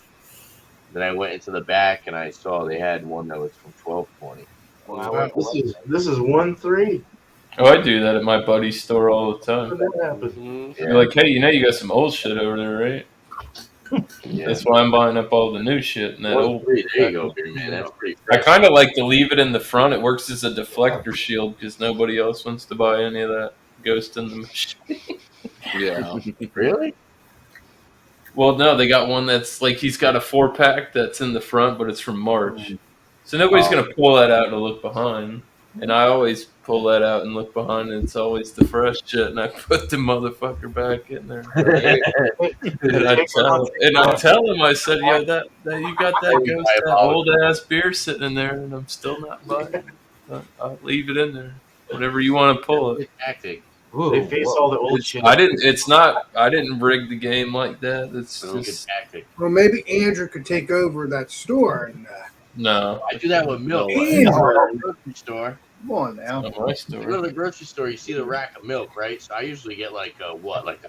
Then I went into the back and I saw they had one that was from 1220. Wow. This is 1-3. Oh, I do that at my buddy's store all the time. Mhm. You're like, hey, you got some old shit over there, right? Yeah. That's why I'm buying up all the new shit. And that old. 1-3. There you go, beer man. That's pretty I fresh. kind of like to leave it in the front. It works as a deflector shield because nobody else wants to buy any of that Ghost in the Machine. Yeah. Really? Well, no, they got one that's like he's got a 4-pack that's in the front, but it's from March. So nobody's going to pull that out to look behind. And I always pull that out and look behind, and it's always the fresh shit, and I put the motherfucker back in there. And I tell him, I said, yo, that you got that old ass beer sitting in there, and I'm still not buying it. I'll leave it in there. Whenever you want to pull it. Tactic. They face all the old shit. I didn't rig the game like that. It's Good just tactic. Well, maybe Andrew could take over that store. And no. I do that with milk. Andrew. Grocery store. Come on now. Not my You go to store. the grocery store, you see the rack of milk, right? So I usually get like a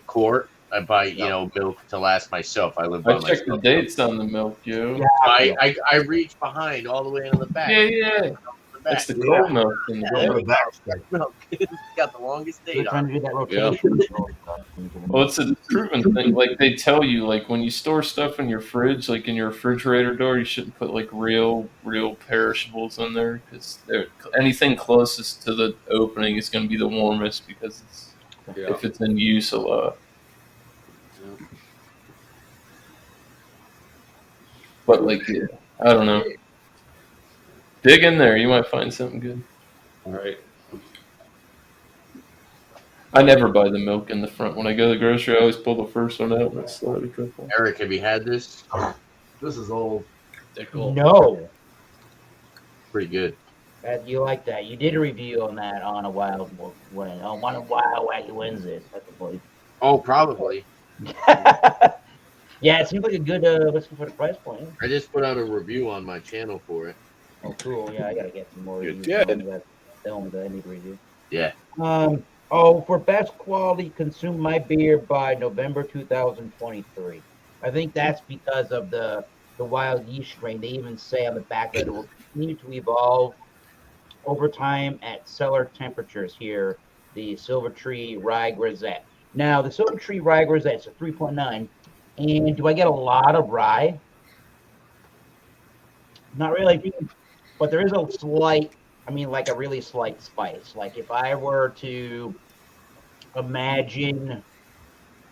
quart. I buy milk to last myself. I live by I check the myself. dates on the milk, yo. Yeah. I reach behind all the way into the back. Yeah. That's the cold milk in the back. milk. It's got the longest We're date trying on to it. do that rotation. Well, it's a proven thing. Like they tell you, like when you store stuff in your fridge, like in your refrigerator door, you shouldn't put like real perishables in there because anything closest to the opening is going to be the warmest because if it's in use a lot. But like, yeah, I don't know. Dig in there, you might find something good. All right. I never buy the milk in the front. When I go to the grocery, I always pull the first one out and I slowly drink one. Eric, have you had this? This is old. No. Pretty good. You like that. You did a review on that on a Wild Wacky Wednesdays, I believe. Oh, probably. Yeah, it seems like a good let's go for the price point. I just put out a review on my channel for it. Oh, cool. Yeah, I gotta get some more Good, reviews good. on that film that I need to review. Yeah. For best quality, consume my beer by November 2023. I think that's because of the wild yeast strain. They even say on the back that it will continue to evolve over time at cellar temperatures here. The Silver Tree Rye Grisette. Now, the Silver Tree Rye Grisette is a 3.9. And do I get a lot of rye? Not really, but there is a slight, like a really slight spice. Like if I were to imagine,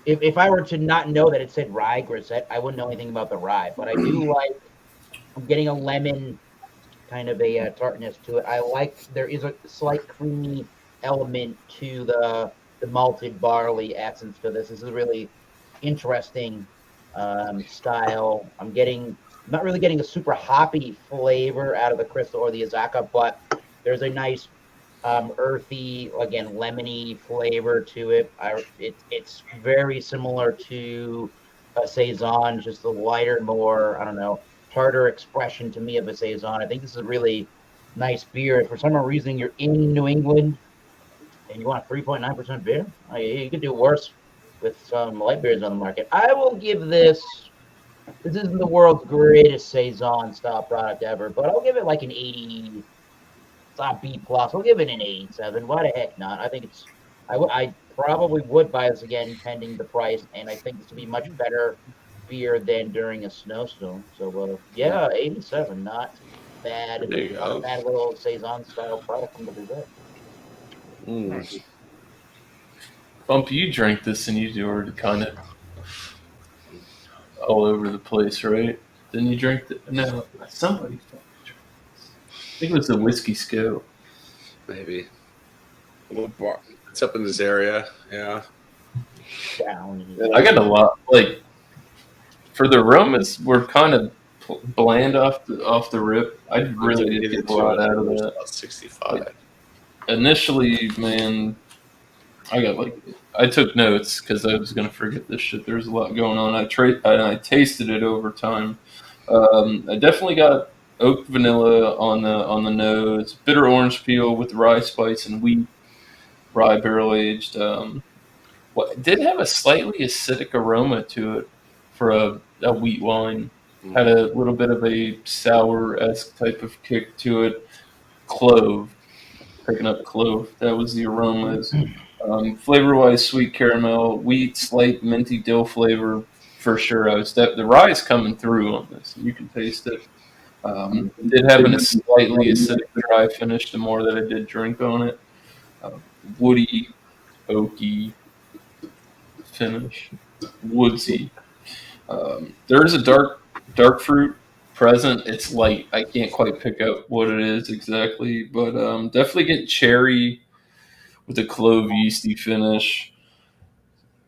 if I were to not know that it said rye grisette, I wouldn't know anything about the rye. But I do like, I'm getting a lemon kind of a tartness to it. I like, there is a slight creamy element to the malted barley essence to this. This is really interesting style. I'm not really getting a super hoppy flavor out of the Crystal or the Azaka, but there's a nice earthy, again, lemony flavor to it. It's very similar to a Saison, just a lighter, more, I don't know, tartar expression to me of a Saison. I think this is a really nice beer. If for some reason you're in New England and you want a 3.9% beer, you could do worse with some light beers on the market. I will give this. This isn't the world's greatest Saison style product ever, but I'll give it like an 80. It's not B plus. I'll give it an 87. Why the heck not? I think it's. I probably would buy this again, pending the price, and I think this would be much better beer than during a snowstorm. So yeah, 87. Not bad. There you Not a go. bad little Saison style product from the dessert. Mm. BuMpy, you drank this and you were kind of all over the place, right? Didn't you drink the? No, somebody fucking drank this. I think it was the whiskey scout. Maybe. It's up in this area. Yeah. Down. I got a lot like for the aromas were kind of bland off the rip. I really did get a lot out of that. About 65. Initially, man, I took notes because I was gonna forget this shit. There's a lot going on. I tasted it over time. I definitely got oak vanilla on the nose, bitter orange peel with rye spice and wheat, rye barrel aged. It did have a slightly acidic aroma to it for a wheat wine. Had a little bit of a sour-esque type of kick to it. Clove, picking up clove. That was the aromas. Flavor-wise, sweet caramel, wheat, slight minty dill flavor for sure. The rye's coming through on this. You can taste it. It did have a slightly acidic dry finish the more that I did drink on it. Woody, oaky finish, woodsy. There's a dark fruit present. It's light. I can't quite pick up what it is exactly, but definitely get cherry with a clove yeasty finish.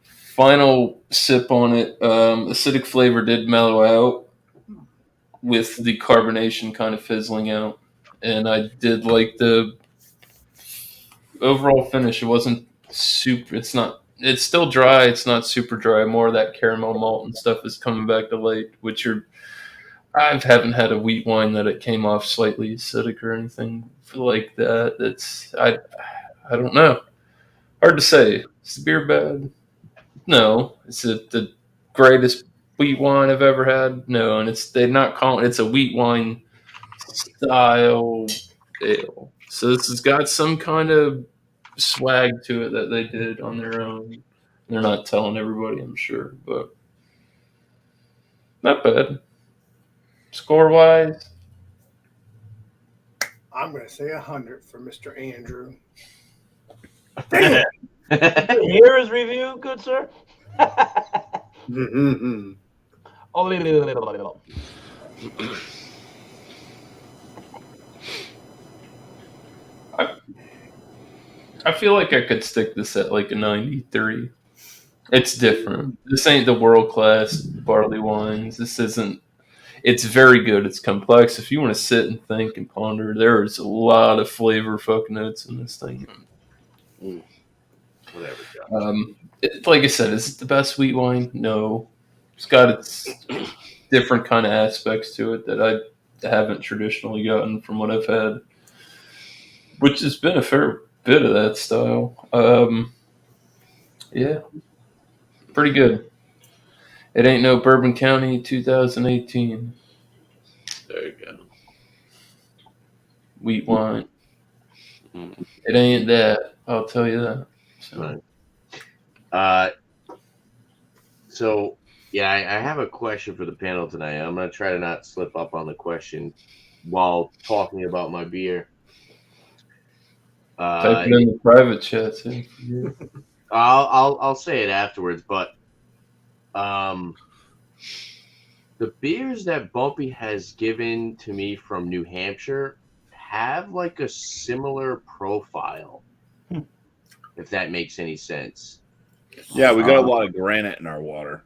Final sip on it, acidic flavor did mellow out with the carbonation kind of fizzling out, and I did like the overall finish. It wasn't super. It's still dry. It's not super dry. More of that caramel malt and stuff is coming back to light, I haven't had a wheat wine that it came off slightly acidic or anything like that. I don't know. Hard to say. Is the beer bad? No. Is it the greatest wheat wine I've ever had? No. And they're not calling it's a wheat wine style ale. So this has got some kind of swag to it that they did on their own. They're not telling everybody, I'm sure, but not bad. Score wise, I'm going to say 100 for Mr. Andrew. Did you hear his review, good sir? I feel like I could stick this at like a 93. It's different. This ain't the world class barley wines. This isn't. It's very good. It's complex. If you want to sit and think and ponder, there is a lot of flavor fucking notes in this thing. Whatever. Like I said, is it the best wheat wine? No. It's got its different kind of aspects to it that I haven't traditionally gotten from what I've had, which has been a fair bit of that style. Yeah, pretty good. It ain't no Bourbon County 2018 There you go. wheat wine. It ain't that. I'll tell you that. So. Right. So yeah, I have a question for the panel tonight. I'm gonna try to not slip up on the question while talking about my beer. Type it in the private chat. Too. I'll say it afterwards, but the beers that BuMpy has given to me from New Hampshire have like a similar profile, if that makes any sense. Yeah, we got a lot of granite in our water.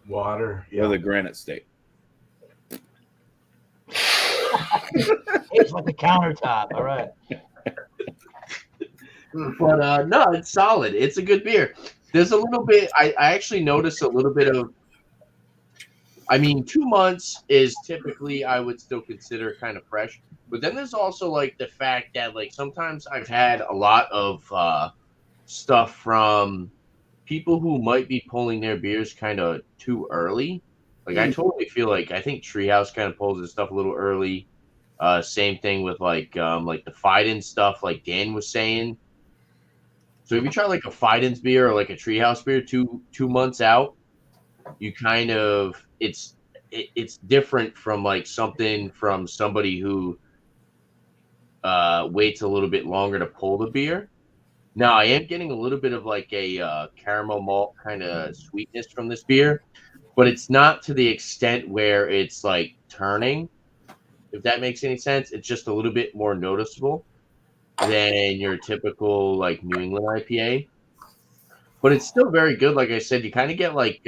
Water. We're the granite state. It's like the countertop. All right. But no, it's solid. It's a good beer. There's a little bit. I actually noticed a little bit of. I mean, 2 months is typically I would still consider kind of fresh. But then there's also like the fact that like sometimes I've had a lot of stuff from people who might be pulling their beers kind of too early. Like I totally feel like I think Treehouse kind of pulls his stuff a little early. Same thing with like the Fidens stuff, like Dan was saying. So if you try like a Fidens beer or like a Treehouse beer 2 months out, you kind of it's different from like something from somebody who waits a little bit longer to pull the beer. Now I am getting a little bit of like a caramel malt kind of sweetness from this beer, but it's not to the extent where it's like turning. If that makes any sense, it's just a little bit more noticeable than your typical like New England IPA. But it's still very good. Like I said, you kind of get like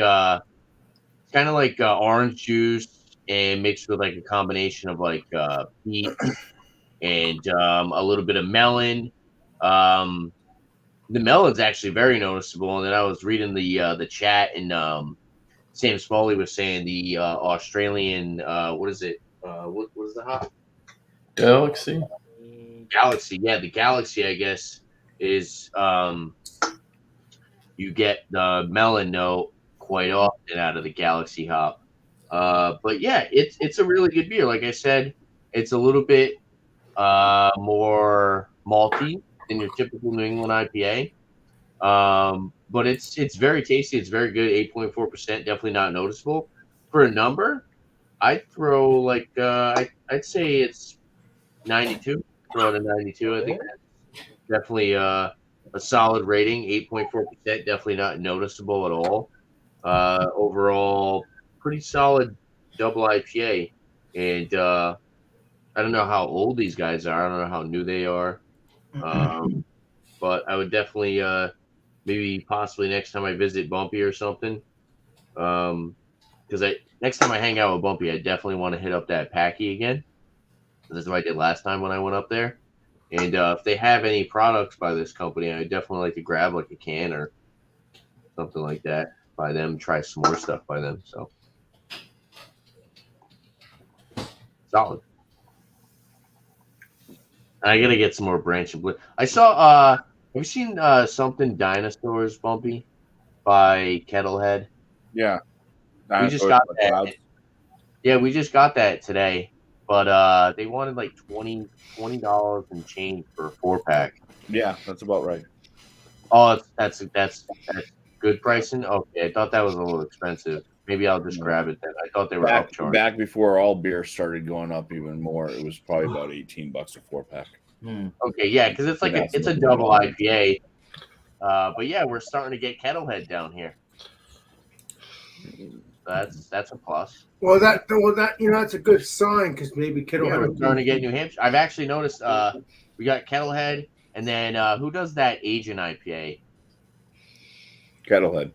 orange juice and mixed with like a combination of like peach and a little bit of melon. The melon's actually very noticeable. And then I was reading the chat, and Sam Smalley was saying the Australian what is it? What is the hop? Galaxy. Galaxy, yeah, the Galaxy, I guess, is you get the melon note quite often out of the Galaxy hop. But yeah, it's a really good beer. Like I said, it's a little bit more malty than your typical New England IPA. But it's very tasty. It's very good. 8.4%, definitely not noticeable. For a number, I'd throw like I'd say it's 92. Throw it a 92. I think that's definitely a solid rating. 8.4%, definitely not noticeable at all. Overall, pretty solid double IPA. And I don't know how old these guys are. I don't know how new they are. But I would definitely maybe possibly next time I visit BuMpY or something. Because next time I hang out with BuMpY, I definitely want to hit up that Packy again. This is what I did last time when I went up there. And if they have any products by this company, I'd definitely like to grab like a can or something like that by them. Try some more stuff by them. So solid. I gotta get some more Branch and Blue. I saw. Have you seen something Dinosaurs BuMpY by Kettlehead? Yeah. We just got that. Yeah, we just got that today. But they wanted like $20 and change for a 4-pack. Yeah, that's about right. Oh, that's good pricing. Okay, I thought that was a little expensive. Maybe I'll just grab it then. I thought they were upcharged. Back before all beer started going up even more, it was probably about $18 a 4-pack. Okay, yeah, because it's like it's a double IPA. But yeah, we're starting to get Kettlehead down here. That's a plus. Well, that that's a good sign because maybe Kettlehead. We're starting to get New Hampshire. I've actually noticed we got Kettlehead, and then who does that Asian IPA? Kettlehead.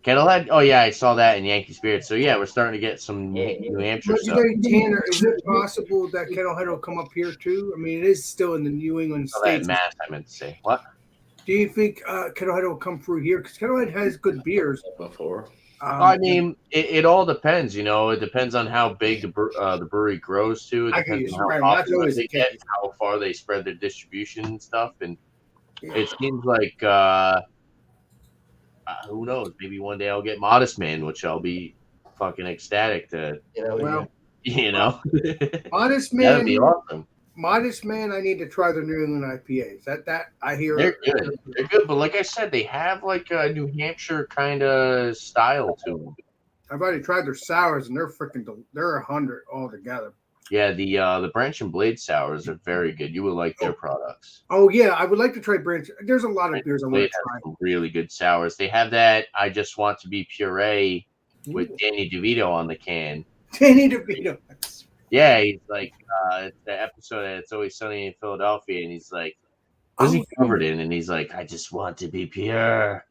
Kettlehead. Oh yeah, I saw that in Yankee Spirit. So yeah, we're starting to get some New Hampshire stuff. Tanner, is it possible that Kettlehead will come up here too? I mean, it is still in the New England states. Math, I meant to say. What? Do you think Kettlehead will come through here? Because Kettlehead has good beers. Before. I mean, it all depends. You know, it depends on how big the brewery grows to. It depends on how popular they get, how far they spread their distribution and stuff. And it seems like who knows? Maybe one day I'll get Modest Man, which I'll be fucking ecstatic to. You know, Modest Man. That'd be awesome. Modest Man, I need to try the New England IPAs. That I hear they're good. They're good, but like I said, they have like a New Hampshire kind of style to them. I've already tried their sours, and they're 100 altogether. Yeah, the Branch and Blade sours are very good. You would like their products. Oh yeah, I would like to try Branch. There's a lot of beers I want to try. Some really good sours. They have that I Just Want to Be Puree with Danny DeVito on the can. Danny DeVito. Yeah, he's like the episode that It's Always Sunny in Philadelphia, and he's like, "What's he covered in?" And he's like, "I just want to be pure."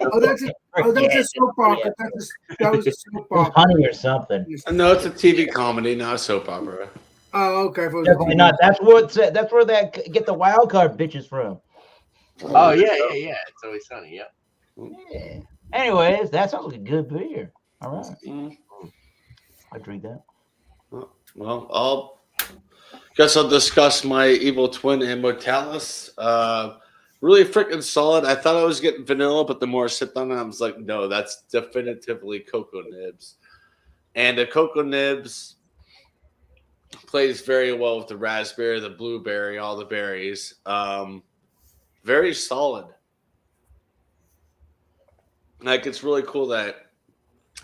Oh, that's a soap opera. That was a soap It was opera. Honey or something. No, it's a TV comedy, not a soap opera. Oh, okay. If it was Definitely not. That's where that get the wild card bitches from. Oh yeah. It's always sunny. Yeah. Yeah. Anyways, that sounds like a good beer. All right, Mm. I drink that. Well, I'll discuss my Evil Twin and Mortalis. Really freaking solid. I thought I was getting vanilla, but the more I sipped on it, I was like, no, that's definitively cocoa nibs. And the cocoa nibs plays very well with the raspberry, the blueberry, all the berries. Very solid. Like, it's really cool that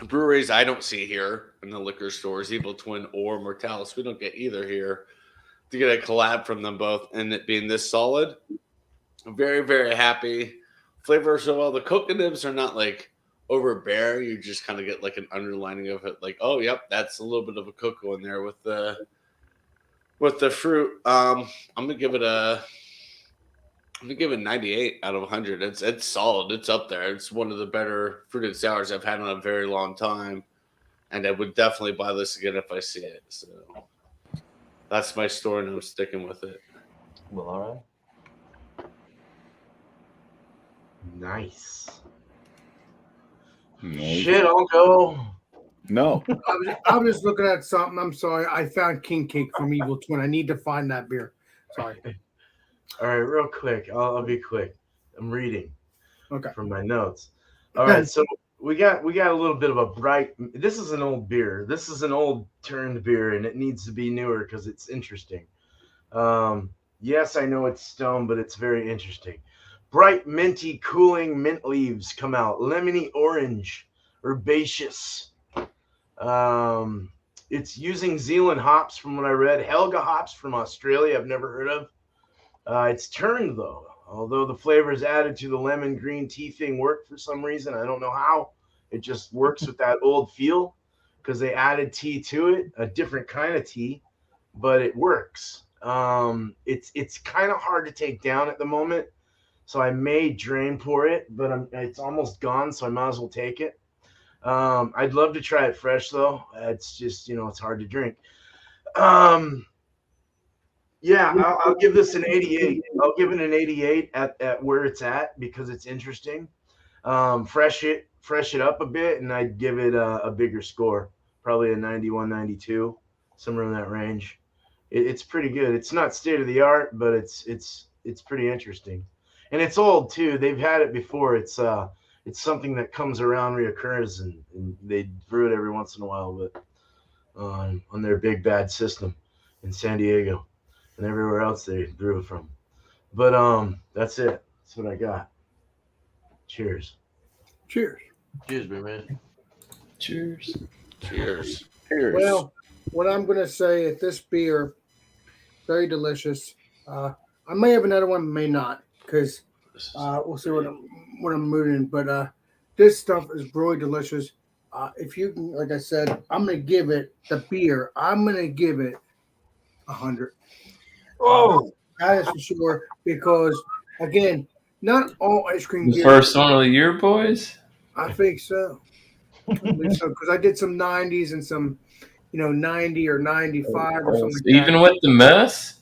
breweries I don't see here in the liquor stores, Evil Twin or Mortalis, we don't get either here, to get a collab from them both and it being this solid. I'm very, very happy. Flavor so well. The cocoa nibs are not like overbearing. You just kind of get like an underlining of it. Like, oh, yep, that's a little bit of a cocoa in there with the fruit. I'm gonna give it 98 out of 100. It's solid. It's up there. It's one of the better fruited sours I've had in a very long time, and I would definitely buy this again if I see it. So that's my story, and I'm sticking with it. Well, all right. Nice. No. Shit, I'll go. No. I was just looking at something. I'm sorry. I found King Cake from Evil Twin. I need to find that beer. Sorry. All right, real quick. I'll be quick. I'm reading Okay. from my notes. All right, so we got a little bit of a bright. This is an old beer. This is an old turned beer, and it needs to be newer because it's interesting. Yes, I know it's stone, but it's very interesting. Bright, minty, cooling mint leaves come out. Lemony orange, herbaceous. It's using Zealand hops from what I read. Helga hops from Australia, I've never heard of. It's turned though. Although the flavors added to the lemon green tea thing work for some reason. I don't know how. It just works with that old feel because they added tea to it, a different kind of tea, but it works. It's kind of hard to take down at the moment. So I may drain pour it, but it's almost gone, so I might as well take it. I'd love to try it fresh though. It's just, it's hard to drink. Yeah, I'll give this an 88. I'll give it an 88 at where it's at because it's interesting. Fresh it up a bit, and I'd give it a bigger score, probably a 91, 92, somewhere in that range. It's pretty good. It's not state of the art, but it's pretty interesting. And it's old too. They've had it before. It's something that comes around, reoccurs, and they brew it every once in a while, but on their big bad system in San Diego and everywhere else they brew it from. But that's it. That's what I got. Cheers. Cheers. Cheers, man. Cheers. Cheers. Cheers. Well, what I'm going to say is this beer, very delicious. I may have another one, may not, because we'll see what I'm moving in. But this stuff is really delicious. If you can, like I said, I'm going to give it the beer. I'm going to give it 100. Oh, that is for sure. Because again, not all ice cream The beers. first one of the year, boys? I think so. Because I did some 90s and some, 90 or 95 or something like Even that. with the mess?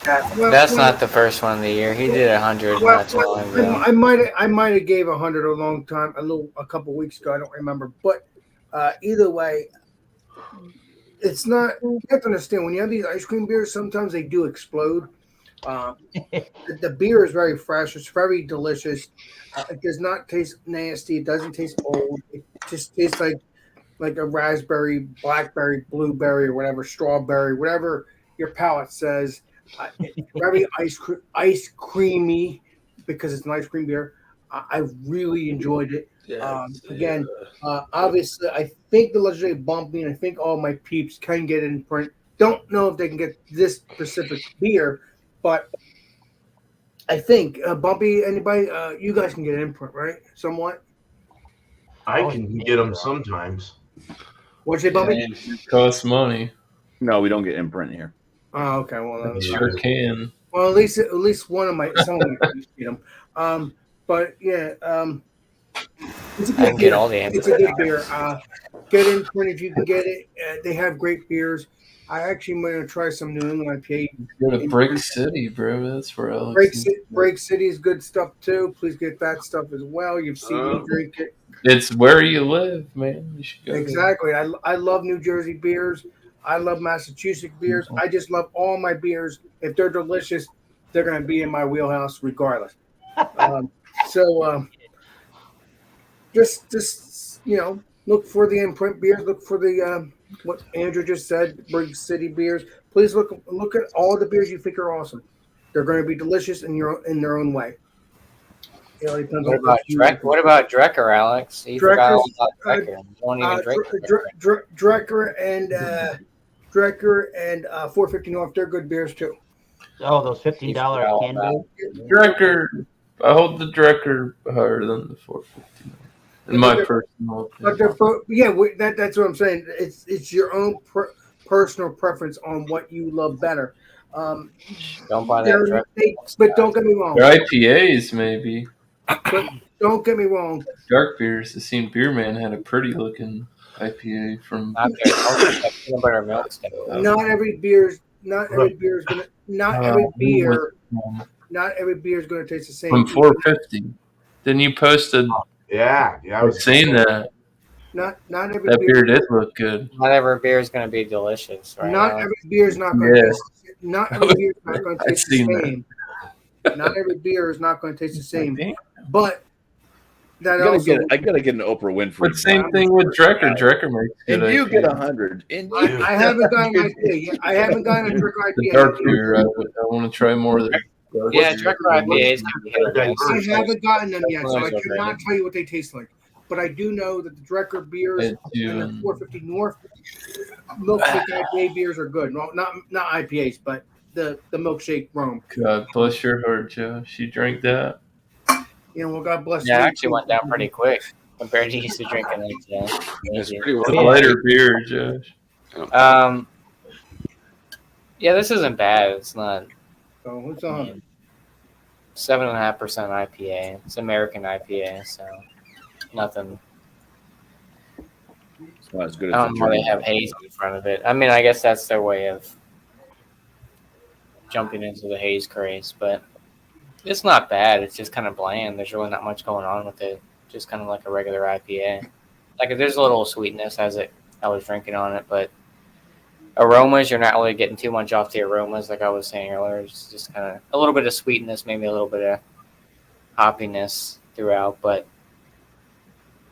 That's not the first one of the year. He did 100 not too long ago. I might have gave 100 a long time, a couple weeks ago. I don't remember. But either way, it's not. You have to understand when you have these ice cream beers, sometimes they do explode. The beer is very fresh. It's very delicious. It does not taste nasty. It doesn't taste old. It just tastes like a raspberry, blackberry, blueberry, or whatever, strawberry, whatever your palate says. It's very ice creamy because it's an ice cream beer. I really enjoyed it. Again, obviously, I think the legendary BuMpY and I think all my peeps can get it in print. Don't know if they can get this specific beer, but I think BuMpY, anybody, you guys can get it in print, right? Somewhat. I can get them sometimes. What'd you say, BuMpY? It costs money. No, we don't get imprint here. Oh, okay. Well, Sure can. Well, at least one of some of my you know. But yeah, it's a I good can get beer. all the It's a good beer. Get in print if you can get it. They have great beers. I actually am going to try some New England IPA. Go to Brick City, bro. That's where Break City is good stuff too. Please get that stuff as well. You've seen me drink it. It's where you live, man. You should go Exactly. I love New Jersey beers. I love Massachusetts beers. I just love all my beers. If they're delicious, they're going to be in my wheelhouse regardless. So just look for the imprint beers. Look for the what Andrew just said, Brig City beers. Please look at all the beers you think are awesome. They're going to be delicious in their own way. It all depends What on about Dreck? What about Drecker, Alex? You forgot all about Drecker. You won't even drink Drecker and 450 North. They're good beers too. Oh, those $15 can beers. Drecker. I hold the Drecker higher than the 450. In my personal opinion. But that's what I'm saying. It's your own personal preference on what you love better. Don't buy that Drecker. But don't get me wrong. They're IPAs, maybe. But don't get me wrong. Dark beers. I seen Beer Man had a pretty looking IPA from. Not peanut butter milk stuff. Not every beer is gonna. Not every beer is gonna taste the same. From 450. Then you posted. Yeah. I was saying that. Not every that beer did look good. Not every beer is going to be delicious, right? Not every beer is not going to taste. Not every beer is not going to taste the same. Not every beer is not going to taste the same. But I gotta get an Oprah Winfrey. But same thing with Drecker. Drecker makes good. And you get 100. I haven't gotten an IPA yet. I haven't gotten a Drecker IPA. The dark beer. I want to try more of that. Yeah, Drecker IPAs. I haven't gotten them yet, so I cannot tell you what they taste like. But I do know that the Drecker beers and the 450 North milkshake IPA beers are good. Well, not IPAs, but the milkshake rom. God bless your heart, Joe. She drank that. Well, God bless. Yeah, it actually went down pretty quick compared to used to drinking it. It's pretty well. It's a lighter beer, Josh. Yeah, this isn't bad. It's not. So what's on? 7.5% IPA. It's American IPA, so nothing. It's not as good as I don't know why they have haze in front of it. I mean, I guess that's their way of jumping into the haze craze, but it's not bad. It's just kind of bland. There's really not much going on with it. Just kind of like a regular IPA. Like there's a little sweetness as I was drinking on it, but aromas, you're not really getting too much off the aromas, like I was saying earlier. It's just kind of a little bit of sweetness, maybe a little bit of hoppiness throughout, but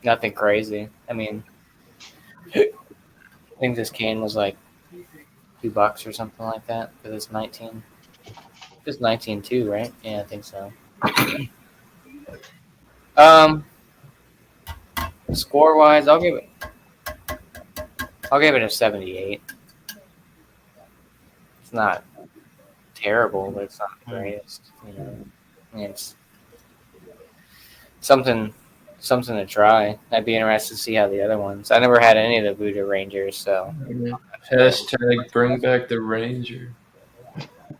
nothing crazy. I mean, I think this can was like $2 or something like that for this 19. It's 19 too, right? Yeah, I think so. Score wise, I'll give it a 78. It's not terrible, but it's not the greatest. I mean, it's something to try. I'd be interested to see how the other ones. I never had any of the Voodoo Rangers, so. Hashtag bring back the Ranger.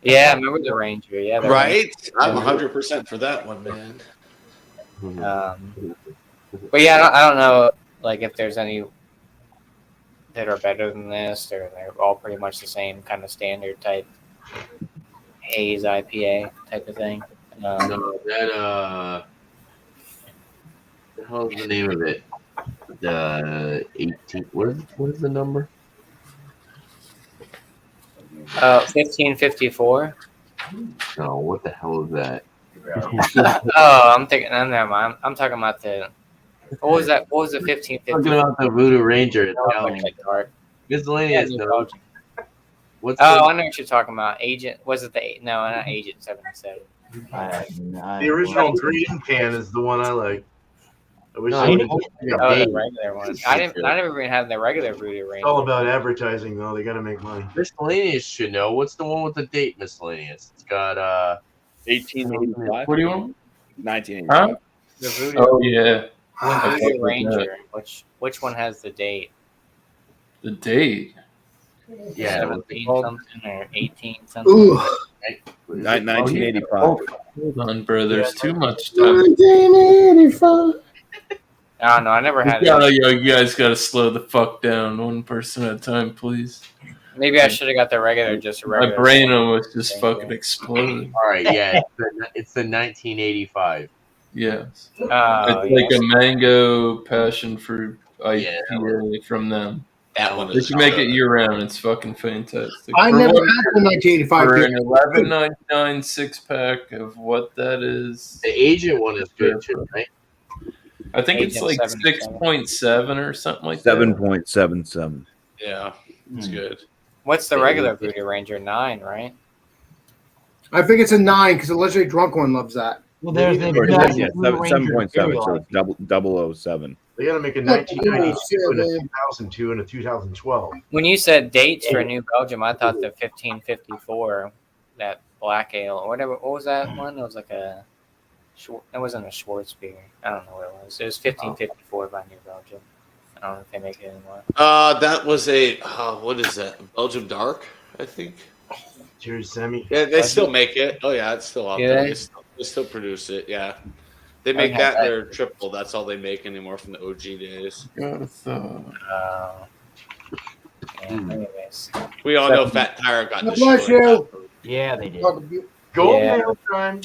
Yeah, I remember the Ranger. Yeah, Right? I'm 100% for that one, man. But yeah, I don't know, like if there's any that are better than this, or they're all pretty much the same kind of standard type haze IPA type of thing. No, that the hell's the name of it? The 18. What is the number? 1554. No, what the hell is that? Oh, I'm thinking. Never mind. I'm talking about the. What was that? What was the 1550? Talking about the Voodoo Ranger. Miscellaneous. No. What's I know what you're talking about. Agent. Was it the? No, not Agent 77. The original green can is the one I like. I wish No, I would the regular one. I never even had the regular Voodoo Ranger. It's all about advertising, though. They got to make money. Miscellaneous should know. What's the one with the date? Miscellaneous. It's got 1885. What do you want? 1985. Huh? The Voodoo, Oh yeah. Voodoo Ranger. Which one has the date? The date. Yeah, 17 called? something or 18 something. Ooh. 1985. Hold on, bro. There's too much time. 1985. I don't know. I never had Yeah, it. you guys gotta slow the fuck down, one person at a time, please. Maybe I should have got the regular, just a My regular. brain almost just Thank fucking you. exploded. All right, yeah, it's the 1985. Yes. Oh, It's like yes. a mango passion fruit Yeah, IPA from them. That one They is should make good. it year round. It's fucking fantastic. I For never what- had the 1985 for beer. an $11.99 6-pack of what that is. the Agent one is good too, right? I think it's Agent like 77. 6.7 or something like 7.77. Yeah, it's good. What's the regular Voodoo Ranger? 9, right? I think it's a 9 because the legendary drunk one loves that. Well, there's the Or exact yeah, Blue Ranger 7.7. Imperial So it's IPA. 007. They got to make a Look, 1992 and a man. 2002 and a 2012. When you said dates for New Belgium, I thought the 1554, that black ale or whatever. What was that one? It was like a. It wasn't a Schwartz beer. I don't know what it was. It was 1554 by New Belgium. I don't know if they make it anymore. That was a what is that? Belgium Dark, I think. Cheers, Sammy. Yeah, they still make it. Oh yeah, it's still out Do there. they? They still produce it. Yeah, they make had that. that. They're triple. That's all they make anymore from the OG days. Anyways. We all know Fat Tire got God destroyed. bless you. Yeah, they did. Gold Yeah. mail time.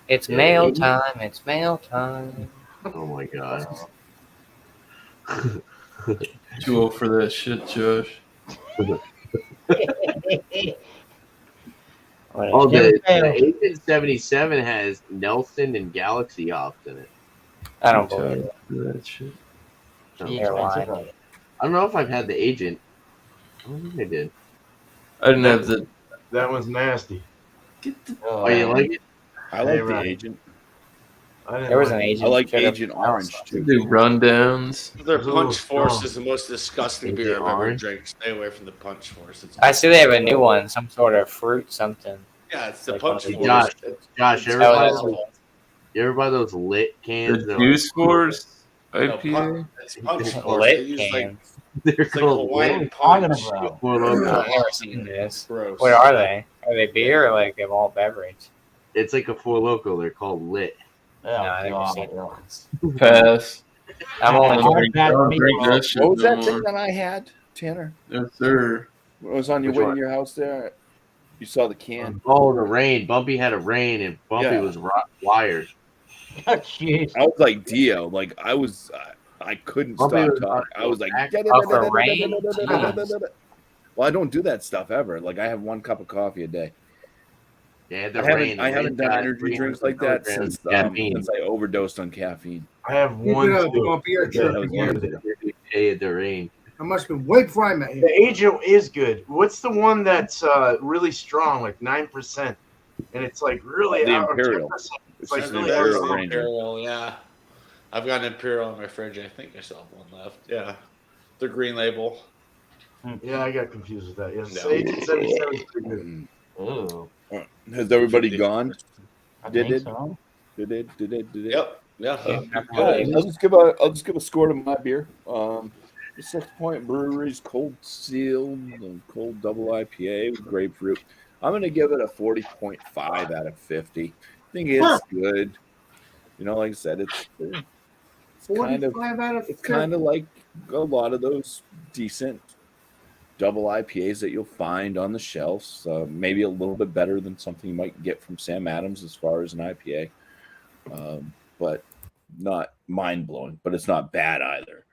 It's Yeah, mail maybe. time. It's mail time. Oh my god. Too old for that shit, Josh. Oh, Never the fail. Agent 77 has Nelson and Galaxy hops in it. I don't Too believe tired it. for that shit. The They're expensive lying. of it. I don't know if I've had the Agent. I don't think I did. I didn't have the. That one's nasty. Oh, you like it? I like the right. agent. I didn't There was like an it. agent. I like Should've- Agent Orange They too. do rundowns. Their Ooh, Punch Force strong. is the most disgusting Is beer it I've ever orange? drank. Stay away from the Punch Force. It's I see they have a new one, some sort of fruit something. Yeah, it's the Like Punch one of Force. the- Josh, It's- Josh, you Oh, ever buy that's those? cool. You ever buy those lit cans? The Juice Force no, IPA. It's Punch Force. Lit They use like cans. They're it's like called Hawaiian lit. Talking Punch. about. Four Loko. I've never seen this. Gross. What are they? Are they beer or like a malt beverage? It's like a Four Loko. They're called lit. Oh, No, I've never God. seen it. Pass. I'm I only don't drinking. drink, I don't drink that shit What was no that thing more. that I had, Tanner? No, sir. What was on your Which way one? to your house there? You saw the can. Oh, the rain. BuMpy had a rain, and BuMpy Yeah. was wired. Oh, jeez. I was like Dio. Like I couldn't Bumpy stop was talking. on I was like, back off a rain? Jeez. well, I don't do that stuff ever. Like I have 1 cup of coffee a day. They had the I rain. haven't done energy drinks like that since I overdosed on caffeine. I have one. Keep it up, too. Bumpy, you're a Yeah, jerk that was again. They had the rain. I must have been way before I met you. The Agent is good. What's the one that's really strong, like 9%, and it's like really The out Imperial. 10%. It's like just That's an really the Imperial strong. Ranger. Imperial, yeah. I've got an Imperial in my fridge. I think I still have one left. Yeah. The green label. Yeah, I got confused with that. Yes, No. Agent 77 is pretty good. Mm. Ooh, Has everybody gone? I Did think it? so. Did it? Yep. Yeah. I'll just give a score to my beer. The 6 Point Brewery's Cold Seal, the cold double IPA with grapefruit. I'm gonna give it a 40.5 out of 50. I think it's good. You know, like I said, it's kind of 45 out of 50. it's kind of like a lot of those decent double IPAs that you'll find on the shelves. Maybe a little bit better than something you might get from Sam Adams as far as an IPA, but not mind blowing. But it's not bad either.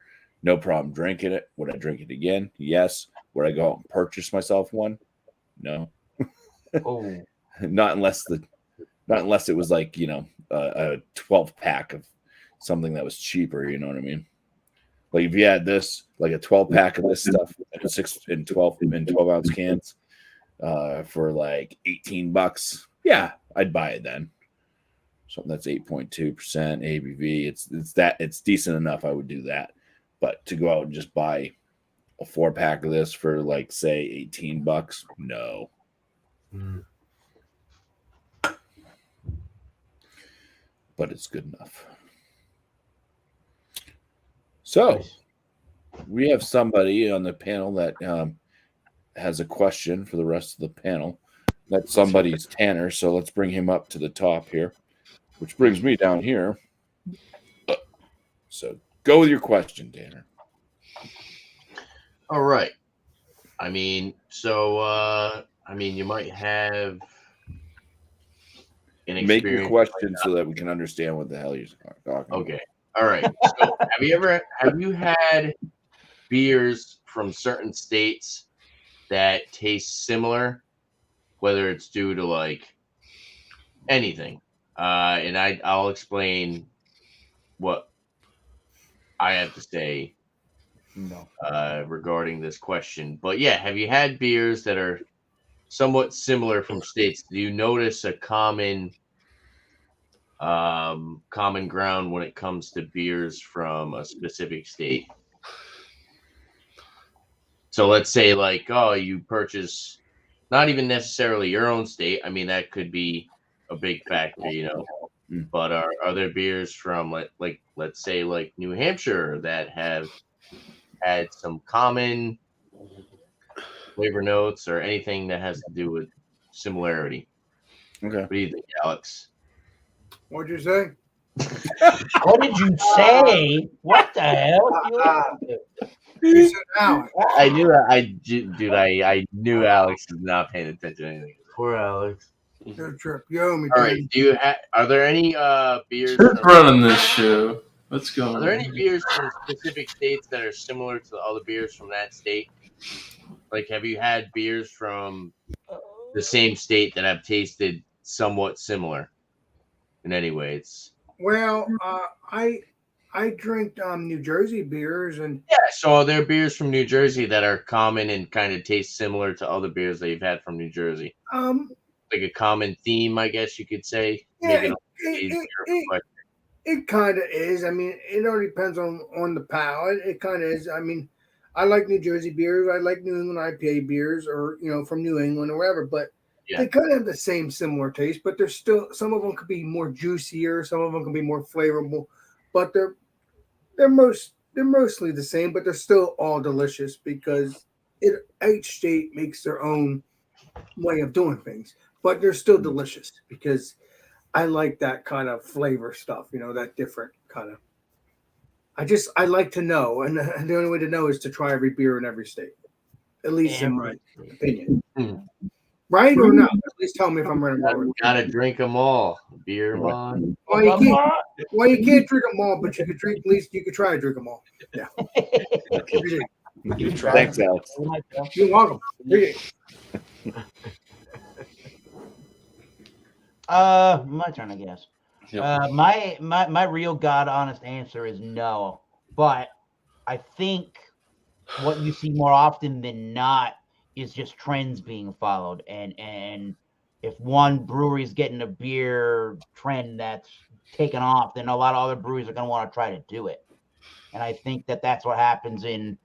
No problem drinking it. Would I drink it again? Yes. Would I go out and purchase myself one? No. Oh, Not unless it was like, you know, a 12 pack of something that was cheaper. You know what I mean? Like if you had this, like a 12 pack of this stuff in 12 ounce cans for like $18, yeah, I'd buy it then. Something that's 8.2% ABV. It's decent enough. I would do that. But to go out and just buy a 4-pack of this for like say $18, no. But it's good enough. So we have somebody on the panel that has a question for the rest of the panel. That somebody's Tanner, so let's bring him up to the top here, which brings me down here. So go with your question, Tanner. All right. I mean, you might have an Make your experience. question so that we can understand what the hell you're talking about. Okay. All right. So have you had beers from certain states that taste similar, whether it's due to like anything? And I'll explain what I have to say regarding this question. But yeah, have you had beers that are somewhat similar from states? Do you notice a common ground when it comes to beers from a specific state? So let's say like, oh, you purchase not even necessarily your own state. I mean, that could be a big factor, you know. But are there beers from like let's say like New Hampshire that have had some common flavor notes or anything that has to do with similarity? Okay. What do you think, Alex? What'd you say? What did you say? What the hell? You said Alex. I knew that. I knew Alex was not paying attention to anything. Poor Alex. Good trip. You owe me. All right. Are there any beers? Who's running this show? What's going on? Are there any beers from specific states that are similar to the other beers from that state? Like, have you had beers from the same state that have tasted somewhat similar in any ways? Well, I drink New Jersey beers, and Yeah, so are there beers from New Jersey that are common and kind of taste similar to other beers that you've had from New Jersey? Like a common theme, I guess you could say. Yeah, it kind of is. I mean, it all depends on the palate. It kind of is. I mean, I like New Jersey beers. I like New England IPA beers, or from New England or wherever. But they kind of have the same similar taste. But there's still some of them could be more juicier. Some of them can be more flavorful. But they're mostly the same. But they're still all delicious because each state makes their own way of doing things. But they're still delicious because I like that kind of flavor stuff, that different kind of. I like to know, and the only way to know is to try every beer in every state, at least in my opinion. Right or not? At least tell me if I'm right or wrong. Gotta drink them all. Beer them on. Well, you can't drink them all, but you could drink. At least you could try to drink them all. Yeah. Thanks, Alex. You're welcome. My turn, I guess. Yep. My real God honest answer is no. But I think what you see more often than not is just trends being followed. And if one brewery is getting a beer trend that's taken off, then a lot of other breweries are going to want to try to do it. And I think that's what happens in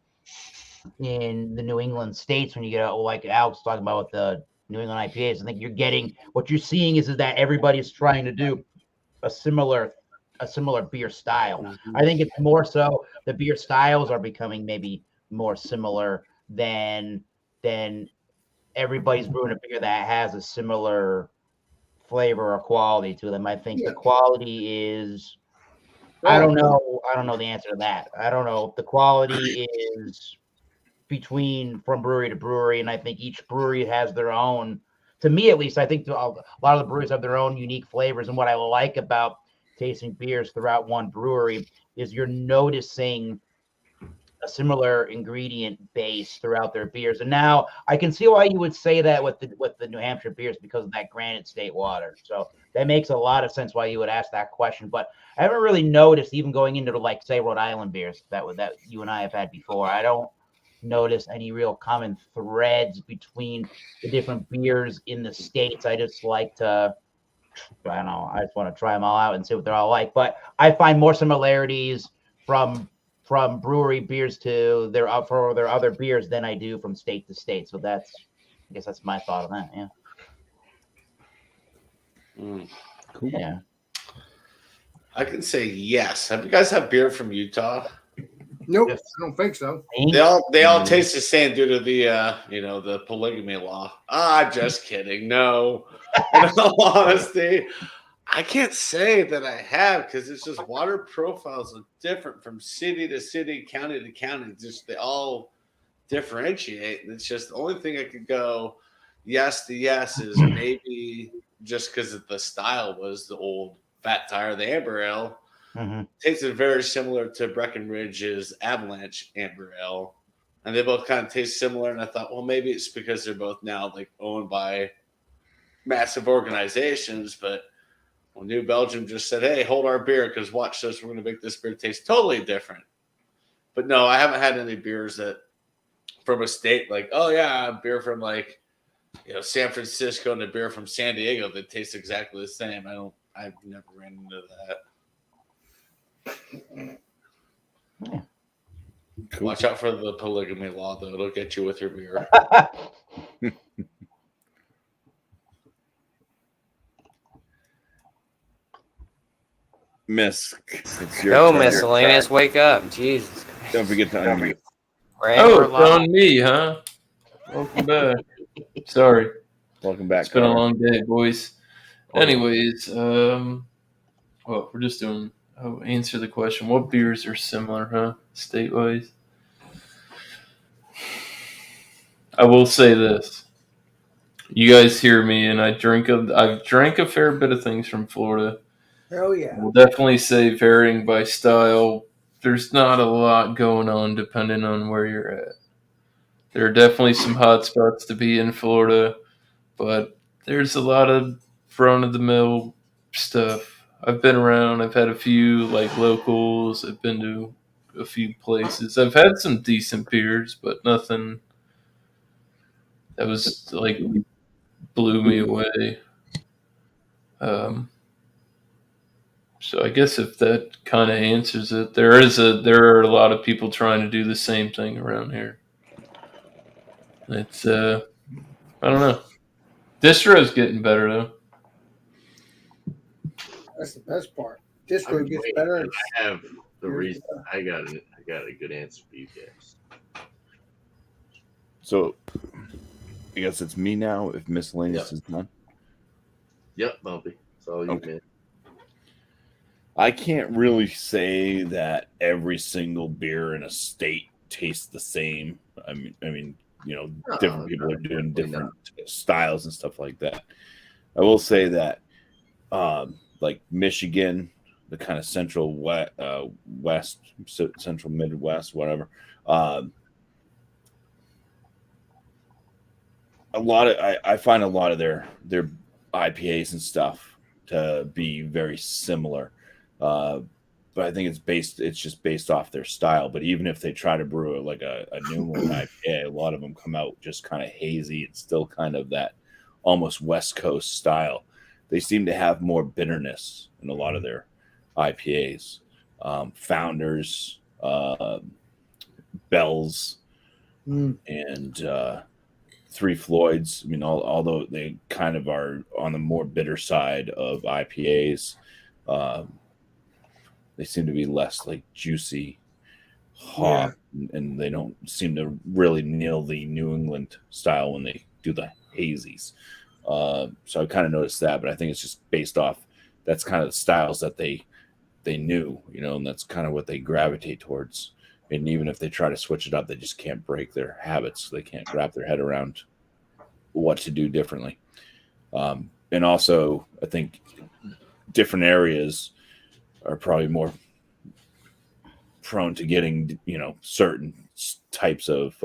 the New England states when you get like Alex talking about with the New England IPAs. I think what you're seeing is that everybody's trying to do a similar beer style. Mm-hmm. I think it's more so the beer styles are becoming maybe more similar than everybody's brewing a beer that has a similar flavor or quality to them. I think the quality is I don't know the answer to that. I don't know if the quality is from brewery to brewery, and I think each brewery has their own. To me, at least, I think a lot of the breweries have their own unique flavors. And what I like about tasting beers throughout one brewery is you're noticing a similar ingredient base throughout their beers. And now I can see why you would say that with the New Hampshire beers because of that Granite State water. So that makes a lot of sense why you would ask that question. But I haven't really noticed, even going into like say Rhode Island beers that you and I have had before. I don't notice any real common threads between the different beers in the states. I just like to, I don't know, I just want to try them all out and see what they're all like. But I find more similarities from brewery beers to their other beers than I do from state to state. So I guess that's my thought on that. Yeah. Cool. Yeah. I can say yes. Have you guys had beer from Utah? Nope, Yes. I don't think so. They all taste the same due to the the polygamy law. Just kidding. No. In all honesty, I can't say that I have because it's just water profiles are different from city to city, county to county. Just they all differentiate. And it's just the only thing I could go yes to yes is maybe just because the style was the old fat tire, the amber ale. Tasted very similar to Breckenridge's Avalanche Amber Ale, and they both kind of taste similar. And I thought, well, maybe it's because they're both now like owned by massive organizations. But well, New Belgium just said, "Hey, hold our beer because watch this. We're going to make this beer taste totally different." But no, I haven't had any beers that from a state like, oh yeah, beer from like San Francisco and a beer from San Diego that tastes exactly the same. I've never ran into that. Cool. Watch out for the polygamy law, though. It'll get you with your beer. Miss, it's your Go, turn. miscellaneous. Wake up. Jesus. Don't forget to unmute. Right, Oh, we're it's live. on me, huh? Welcome back. Sorry. Welcome back. It's been a Connor. long day, boys. Anyways, well, we're just doing answer the question. What beers are similar, huh? State-wise? I will say this. You guys hear me, and I've drank a fair bit of things from Florida. Hell yeah. We'll definitely say varying by style. There's not a lot going on depending on where you're at. There are definitely some hot spots to be in Florida, but there's a lot of front-of-the-mill stuff. I've been around. I've had a few like locals. I've been to a few places. I've had some decent beers, but nothing that was like blew me away. So I guess if that kind of answers it, there are a lot of people trying to do the same thing around here. It's I don't know. Distro's getting better though. That's the best part. Distro gets better. and- I have the reason. I got a good answer for you guys. So, I guess it's me now. If miscellaneous is done, Yep, BuMpy. It's all you, Okay. man. I can't really say that every single beer in a state tastes the same. I mean, different people are doing different styles and stuff like that. I will say that, like Michigan, the kind of central west, central Midwest, whatever. I find a lot of their IPAs and stuff to be very similar. But I think it's just based off their style. But even if they try to brew like a New England IPA, a lot of them come out just kind of hazy and still kind of that almost West Coast style. They seem to have more bitterness in a lot of their IPAs. Founders, Bell's, and Three Floyds. I mean, although they kind of are on the more bitter side of IPAs, they seem to be less like juicy hop, and they don't seem to really nail the New England style when they do the hazies. So I kind of noticed that, but I think it's just based off that's kind of the styles that they knew, and that's kind of what they gravitate towards. And even if they try to switch it up, they just can't break their habits. They can't wrap their head around what to do differently. And also, I think different areas are probably more prone to getting, certain types of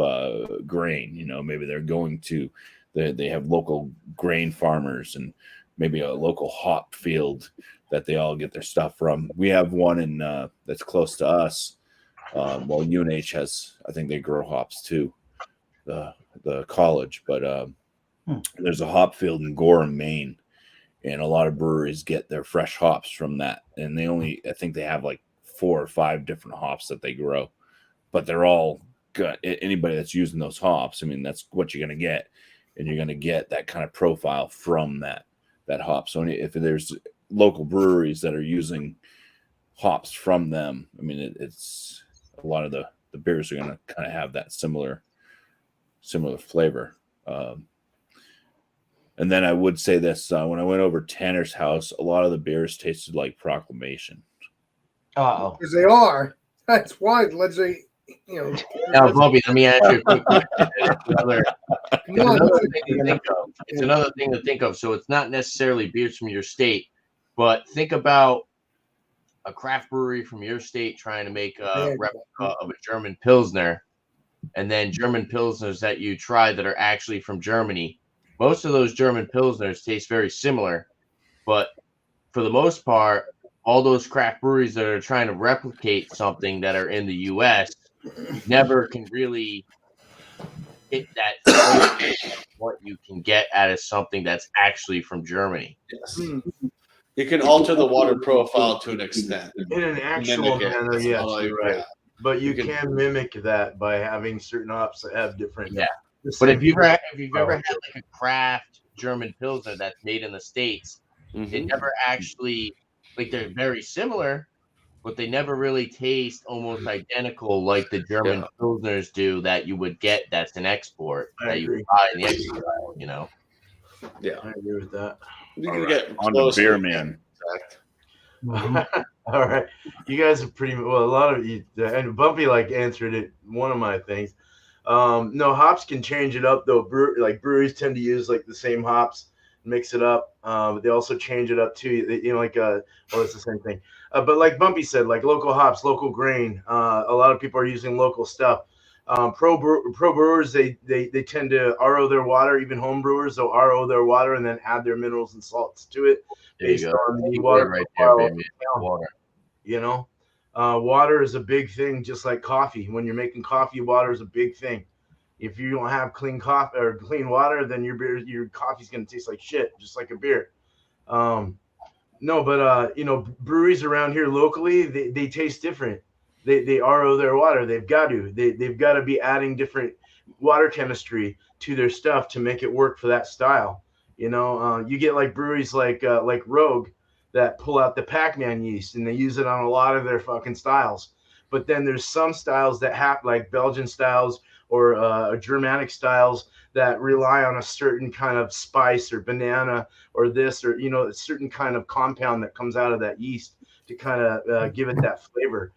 grain. Maybe they're going to, they have local grain farmers and maybe a local hop field that they all get their stuff from. We have one in that's close to us. Well, UNH has, I think they grow hops too, the college, but there's a hop field in Gorham, Maine, and a lot of breweries get their fresh hops from that. And I think they have like 4 or 5 different hops that they grow, but they're all good. Anybody that's using those hops, I mean, that's what you're going to get. And you're going to get that kind of profile from that hop. So if there's local breweries that are using hops from them, I mean, it's a lot of the beers are going to kind of have that similar flavor. And then I would say this: when I went over Tanner's house, a lot of the beers tasted like Proclamation. Uh-oh. Because they are. That's why legislate, Now, BuMpY, let me ask you a quick question. It's another thing to think of. So it's not necessarily beers from your state, but think about a craft brewery from your state trying to make a replica of a German Pilsner, and then German Pilsners that you try that are actually from Germany. Most of those German Pilsners taste very similar, but for the most part, all those craft breweries that are trying to replicate something that are in the U.S. never can really hit that flavor of what you can get out of something that's actually from Germany. Yes. You can alter the water profile to an extent. In an actual manner, That's yes, all I- you're right. yeah. But you can mimic that by having certain hops that have different. Yeah. the But same if you've ever had like a craft German Pilsner that's made in the States, it never actually, like, they're very similar, but they never really taste almost identical like the German Pilsners do that you would get that's an export I that you agree. would buy in the export aisle, you know? Yeah. I agree with that. You All can right, get on to close Beer to Man. exact. All right, you guys are pretty well. A lot of you and BuMpY like answered it. One of my things. No, hops can change it up though. Breweries tend to use like the same hops, mix it up. But they also change it up too. Well, it's the same thing. But like BuMpY said, like local hops, local grain. A lot of people are using local stuff. Pro brewers, they tend to RO their water. Even home brewers, they'll RO their water and then add their minerals and salts to it based on the water right profile there, of baby. the town. Water. Water is a big thing, just like coffee. When you're making coffee, water is a big thing. If you don't have clean coffee or clean water, then your coffee's gonna taste like shit, just like a beer. Breweries around here locally, they taste different. They RO their water. They've got to be adding different water chemistry to their stuff to make it work for that style. You get like breweries like Rogue that pull out the Pac-Man yeast and they use it on a lot of their fucking styles. But then there's some styles that have like Belgian styles or Germanic styles that rely on a certain kind of spice or banana or this or a certain kind of compound that comes out of that yeast to kind of give it that flavor.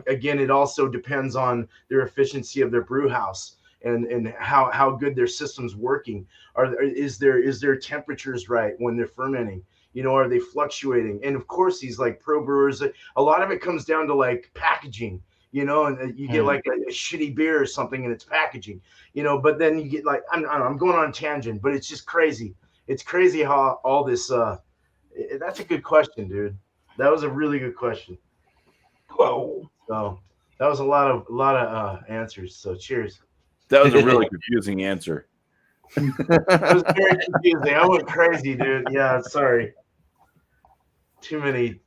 Again, it also depends on their efficiency of their brew house and how good their system's working. Is their temperatures right when they're fermenting? Are they fluctuating? And of course, these like pro brewers, a lot of it comes down to like packaging, and you get like a shitty beer or something in its packaging, but then you get like, I'm going on a tangent, but it's just crazy. It's crazy how all this, that's a good question, dude. That was a really good question. Whoa. So that was a lot of answers. So cheers. That was a really confusing answer. It was very confusing. I went crazy, dude. Yeah, sorry. Too many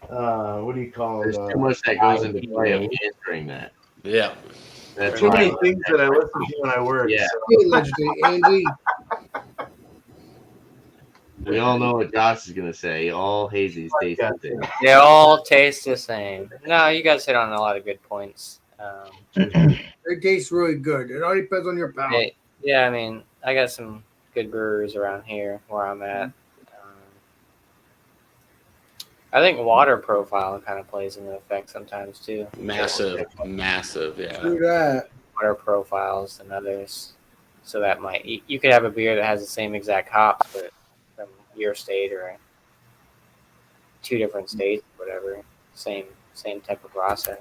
what do you call it? There's too much that goes into answering that. Yeah. That's Too why- many things that I listen to when I work. Yeah. So. Legislate, Andy. We all know what Josh is gonna say. All hazies taste the same. They all taste the same. No, you guys hit on a lot of good points. It tastes really good. It all depends on your palate. Yeah, I mean, I got some good brewers around here where I'm at. I think water profile kind of plays into effect sometimes too. Massive, yeah. Do that. Water profiles and others. So that you could have a beer that has the same exact hops, but from your state or two different states, whatever, same type of process,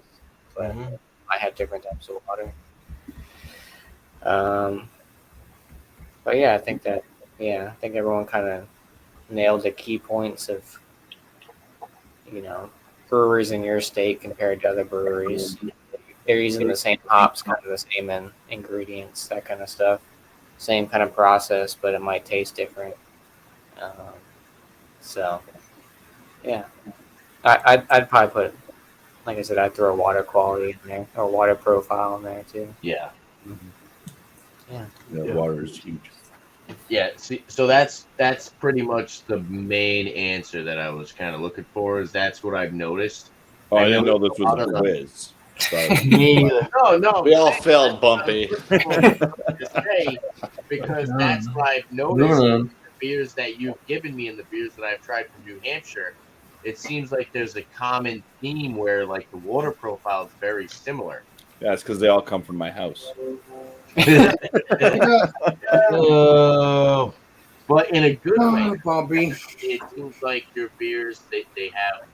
but might have different types of water. But yeah, I think everyone kind of nailed the key points of breweries in your state compared to other breweries. They're using the same hops, kind of the same ingredients, that kind of stuff. Same kind of process, but it might taste different. So, yeah. I'd probably put, like I said, I'd throw water quality in there, or water profile in there too. Yeah. Yeah. Water is huge. Yeah, see, so that's pretty much the main answer that I was kind of looking for. Is that's what I've noticed Oh, I didn't know know this was lot a of the- quiz. Sorry. Me either. No, We all failed Bumpy. to say because that's what I've noticed No, in the beers that you've given me and the beers that I've tried from New Hampshire. It seems like there's a common theme where like the water profile is very similar. Yeah, it's because they all come from my house. Oh, But in a good way. Oh, Bobby. It seems like your beers they have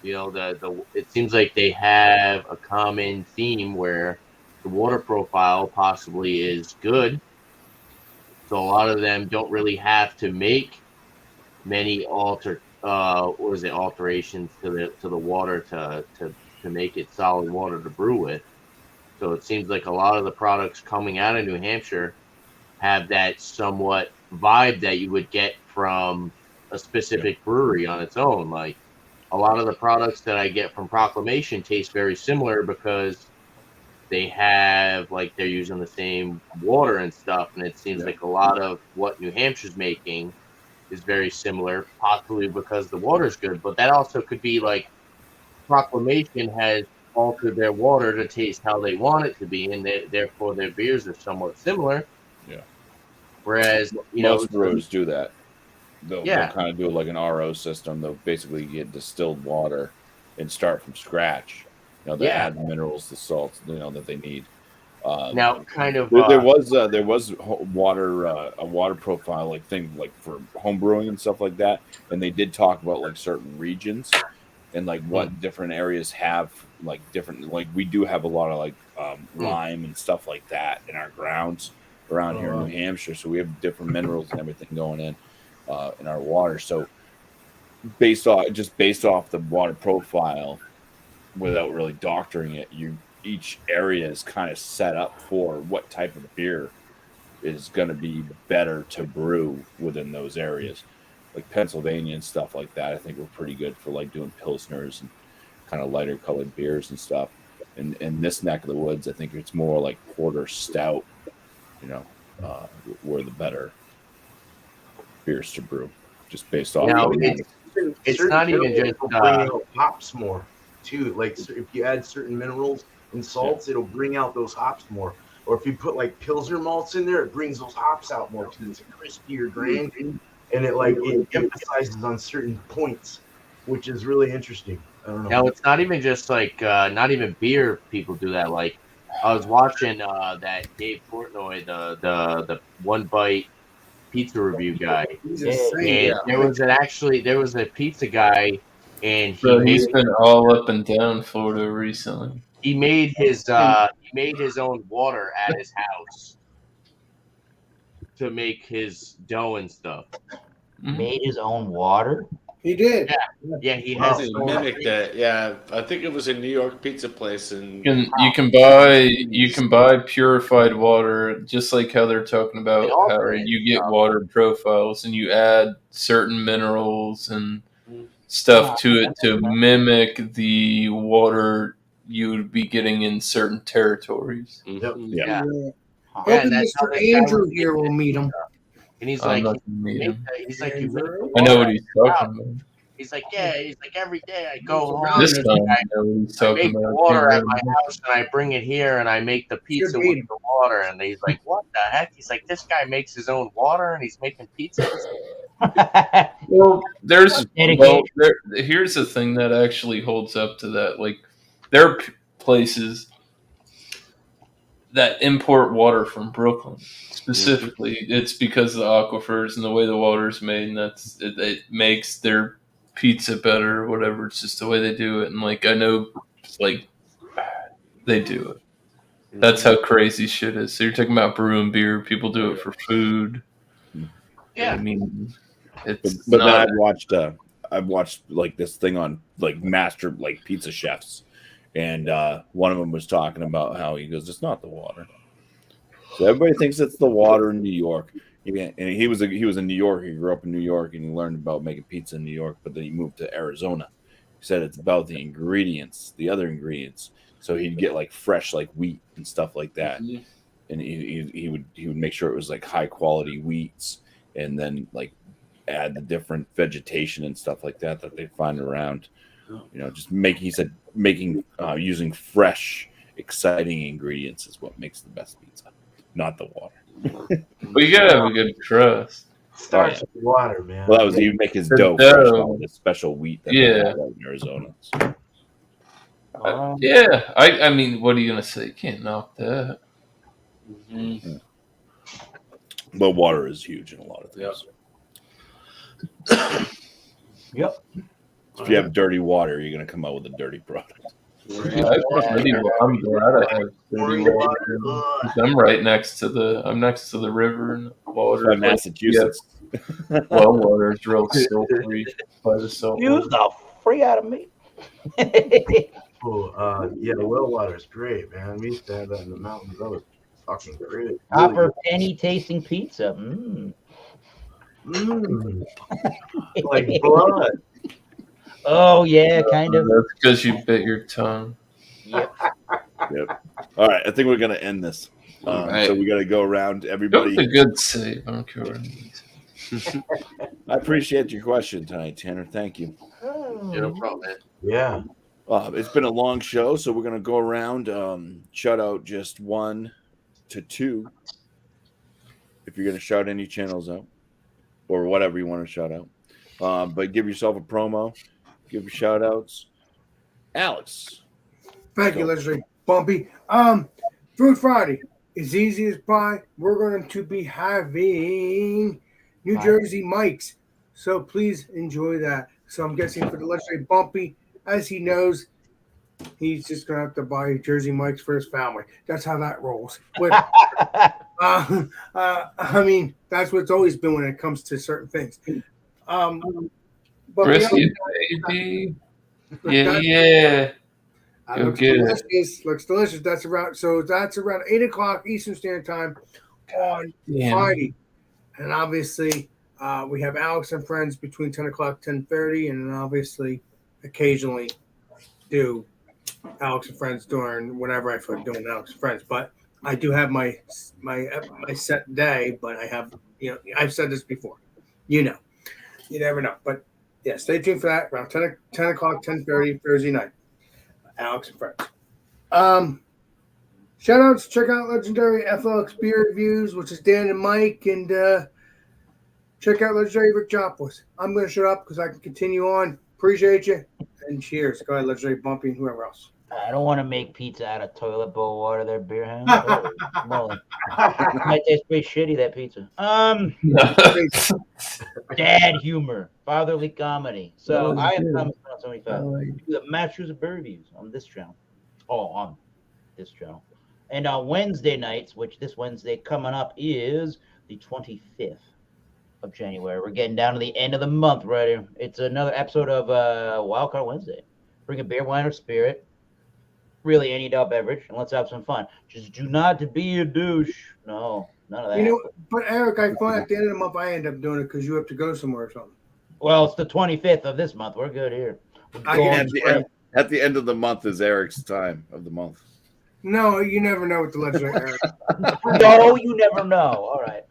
the it seems like they have a common theme where the water profile possibly is good. So a lot of them don't really have to make many alterations to the water to make it solid water to brew with. So it seems like a lot of the products coming out of New Hampshire have that somewhat vibe that you would get from a specific brewery on its own. Like a lot of the products that I get from Proclamation taste very similar because they have like they're using the same water and stuff, and it seems like a lot of what New Hampshire's making is very similar, possibly because the water's good. But that also could be like Proclamation has altered their water to taste how they want it to be, and therefore their beers are somewhat similar. Yeah. Whereas Most brewers do that. They'll Yeah. kind of do like an RO system. They'll basically get distilled water and start from scratch. They Yeah. add the minerals, the salts, that they need. now kind of There was water a water profile like thing like for home brewing and stuff like that, and they did talk about like certain regions and like what different areas have like different like we do have a lot of like lime and stuff like that in our grounds around here in New Hampshire, so we have different minerals and everything going in our water. So based off the water profile, without really doctoring it, each area is kind of set up for what type of beer is going to be better to brew within those areas. Like Pennsylvania and stuff like that, I think we're pretty good for like doing pilsners and kind of lighter colored beers and stuff. And in this neck of the woods, I think it's more like porter, stout, were the better beers to brew, just based off. Now, It's not even minerals just, will bring out hops more too. Like if you add certain minerals and salts, it'll bring out those hops more. Or if you put like Pilsner malts in there, it brings those hops out more because it's a crispier grain, and it emphasizes on certain points, which is really interesting. I don't know. Now it's not even just like not even beer people do that. Like I was watching that Dave Portnoy, the One Bite pizza review guy, and there was a pizza guy, and he's been all up and down Florida recently. He made his own water at his house to make his dough and stuff. made his own water. He did. Yeah, he Wow. has his own. Mimicked it. Yeah, I think it was a New York pizza place, and You can buy purified water, just like how they're talking about how you get water profiles and you add certain minerals and stuff to it to mimic the water you would be getting in certain territories. Yeah. Hoping Mr. Andrew here will meet him. And he's I'm like, not gonna meet him. he's like, you make the I know water what he's talking about. He's like, every day I go home. This time I know what he's I talking make the about. water at my house and I bring it here and I make the pizza with the water. And he's like, what the heck? He's like, this guy makes his own water and he's making pizza. Well, here's the thing that actually holds up to that. Like, there are places that import water from Brooklyn. Specifically, it's because of the aquifers and the way the water's made, and it makes their pizza better or whatever. It's just the way they do it. And like, I know, like, they do it. That's how crazy shit is. So you're talking about brew and beer. People do it for food. Yeah. I mean, it's but not. then I've watched like this thing on like master like pizza chefs, and one of them was talking about how he goes, it's not the water. So everybody thinks it's the water in New York. And he was in New York. He grew up in New York, and he learned about making pizza in New York. But then he moved to Arizona. He said it's about the ingredients, the other ingredients. So he'd get like fresh like wheat and stuff like that, and he would make sure it was like high quality wheats, and then like add the different vegetation and stuff like that they find around Just making using fresh, exciting ingredients is what makes the best pizza, not the water. But you gotta have a good crust. Starts with water, man. Well, that was you make his The dough fresh out of the special wheat that they Yeah. have out in Arizona. So, Yeah, I mean, what are you gonna say? You can't knock that. but water is huge in a lot of things. Yep. If you have dirty water, you're going to come out with a dirty product. I'm glad I have dirty water. I'm right next to the river and water. By Massachusetts. Well water is real silty by the salt. Use the free out of me. Yeah, well water's great, man. We used to have that in the mountains. That was fucking great. Copper penny tasting pizza. Like blood. Oh yeah, kind of. That's because you bit your tongue. Yep. All right, I think we're going to end this. right. So we got to go around That everybody. was a good save. I don't care what it means. I appreciate your question tonight, Tanner. Thank you. Yeah, no problem, man. Yeah. It's been a long show, so we're going to go around, shout out just 1 to 2. If you're going to shout any channels out or whatever you want to shout out. But give yourself a promo, give your shout outs. Alex. Thank you, legendary Bumpy. Food Friday is easy as pie. We're going to be having New Jersey Mike's, so please enjoy that. So I'm guessing for the legendary Bumpy, as he knows, he's just going to have to buy Jersey Mike's for his family. That's how that rolls. But, I mean, that's what's always been when it comes to certain things. But Brisket, baby. Yeah. Go looks get it. delicious. Looks delicious. That's around 8 o'clock Eastern Standard Time on Friday. And obviously, we have Alex and Friends between 10 o'clock, 10:30, and then obviously occasionally do Alex and Friends during whenever I feel like doing Alex and Friends. But I do have my set day, but I have, I've said this before. You never know. But yeah, stay tuned for that around 10 o'clock, 10:30 Thursday night. Alex and Friends. Shout outs, check out Legendary FLX Beer Reviews, which is Dan and Mike, and check out Legendary Rick Jopless. I'm going to shut up because I can continue on. Appreciate you, and cheers. Go ahead, Legendary Bumpy and whoever else. I don't want to make pizza out of toilet bowl water there, beer hound. Might taste pretty shitty, that pizza. Dad humor, fatherly comedy. So I am Thomas 75. The Massachusetts Beer Reviews on this channel. On this channel. And on Wednesday nights, which this Wednesday coming up is the 25th of January. We're getting down to the end of the month right here. It's another episode of Wildcard Wednesday. Bring a beer, wine, or spirit. Really any adult beverage, and let's have some fun. Just do not be a douche. No, none of that. But Eric, I find at the end of the month I end up doing it because you have to go somewhere or something. Well, it's the 25th of this month. We're good here. At the end of the month is Eric's time of the month. No, you never know with the legendary Eric. No, you never know. All right.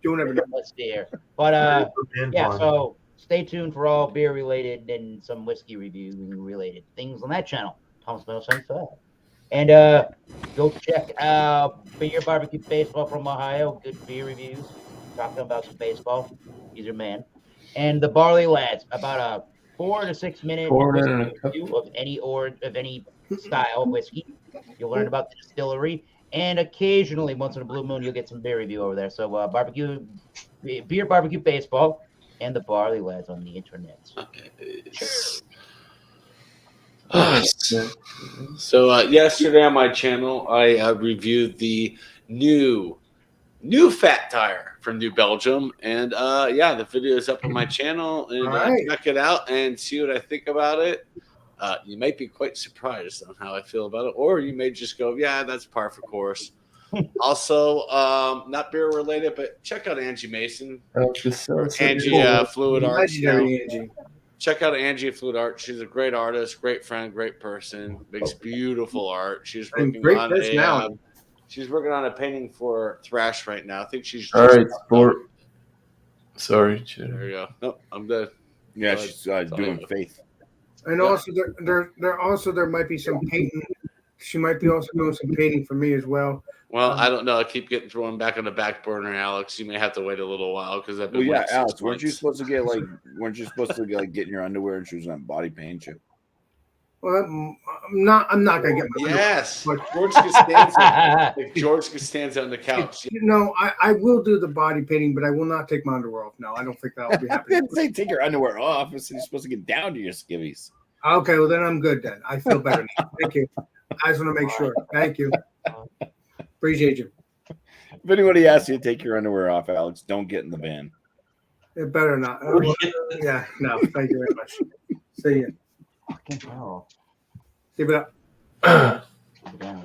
You never know. Let's see here. But yeah, so stay tuned for all beer related and some whiskey reviewing related things on that channel. Thomas Middle 75. And go check out Beer Barbecue Baseball from Ohio. Good beer reviews. Talking about some baseball. He's your man. And the Barley Lads, about a 4 to 6 minute review of any style of whiskey. You'll learn about the distillery. And occasionally, once in a blue moon, you'll get some beer review over there. So Beer Barbecue Baseball and the Barley Lads on the internet. So yesterday on my channel, I reviewed the new fat tire from New Belgium, and the video is up on my channel, and check it out and see what I think about it. You might be quite surprised on how I feel about it, or you may just go, "Yeah, that's par for course." Also, not beer related, but check out Angie Mason, Angie Fluid Arts. Check out Angie Fluid Art. She's a great artist, great friend, great person. Makes beautiful art. She's working on a painting for Thrash right now. I think she's just all right. Sport. Sorry, there you go. Nope, I'm good. Yeah, she's doing Faith. And Yeah. also there might be some painting. She might be also doing some painting for me as well. Well, I don't know. I keep getting thrown back on the back burner, Alex. You may have to wait a little while because I've been Well, yeah, like 6 Alex, weren't you months. supposed to get in your underwear and she was gonna body paint you? Well, I'm not gonna get my Yes, But- George Costanza. Like George Costanza on the couch. No, I will do the body painting, but I will not take my underwear off. No, I don't think that'll be I happening. didn't say take your underwear off. I said you're supposed to get down to your skivvies. Okay, well then I'm good then. I feel better now. Thank you. I just want to make sure. Thank you. Appreciate you. If anybody asks you to take your underwear off, Alex, don't get in the van. It better not. Yeah, no. Thank you very much. See you. Fucking hell. Give it up. Yeah.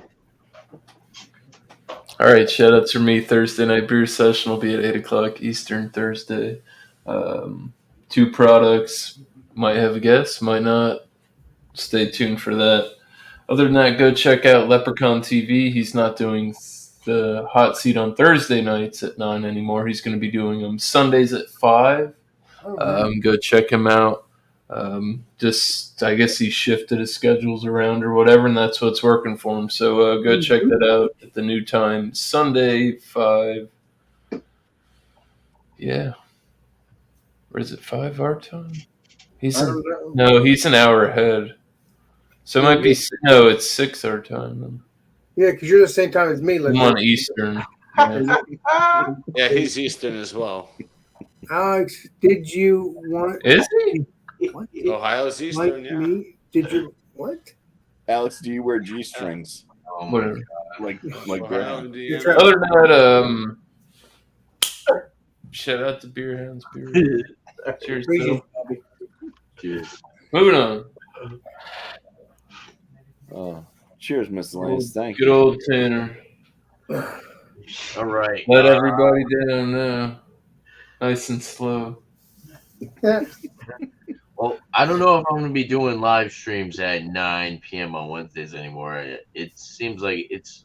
All right, shout outs for me. Thursday night beer session will be at 8 o'clock Eastern Thursday. 2 products. Might have a guest, might not. Stay tuned for that. Other than that, go check out Leprechaun TV. He's not doing the hot seat on Thursday nights at 9 anymore. He's going to be doing them Sundays at 5. Go check him out. I guess he shifted his schedules around or whatever, and that's what's working for him. So go check that out at the new time, Sunday 5. Yeah, or is it 5 our time? He's he's an hour ahead. So it might be it's 6 our time. Then. Yeah, because you're the same time as me. I'm on Eastern. Yeah. Yeah, he's Eastern as well. Alex, did you want? Is he? What? Ohio's Eastern, Like yeah. me? Did you what? Alex, do you wear G strings Whatever. like Ohio, Graham? Indiana. Other than that, shout out to Beer Hounds Beer. Cheers, Appreciate Bill. it, Bobby. Cheers. Moving on. Oh, cheers, Miscellaneous. Thank Good you. old Tanner. All right. Let everybody down now. Nice and slow. Well, I don't know if I'm going to be doing live streams at 9 p.m. on Wednesdays anymore. It seems like it's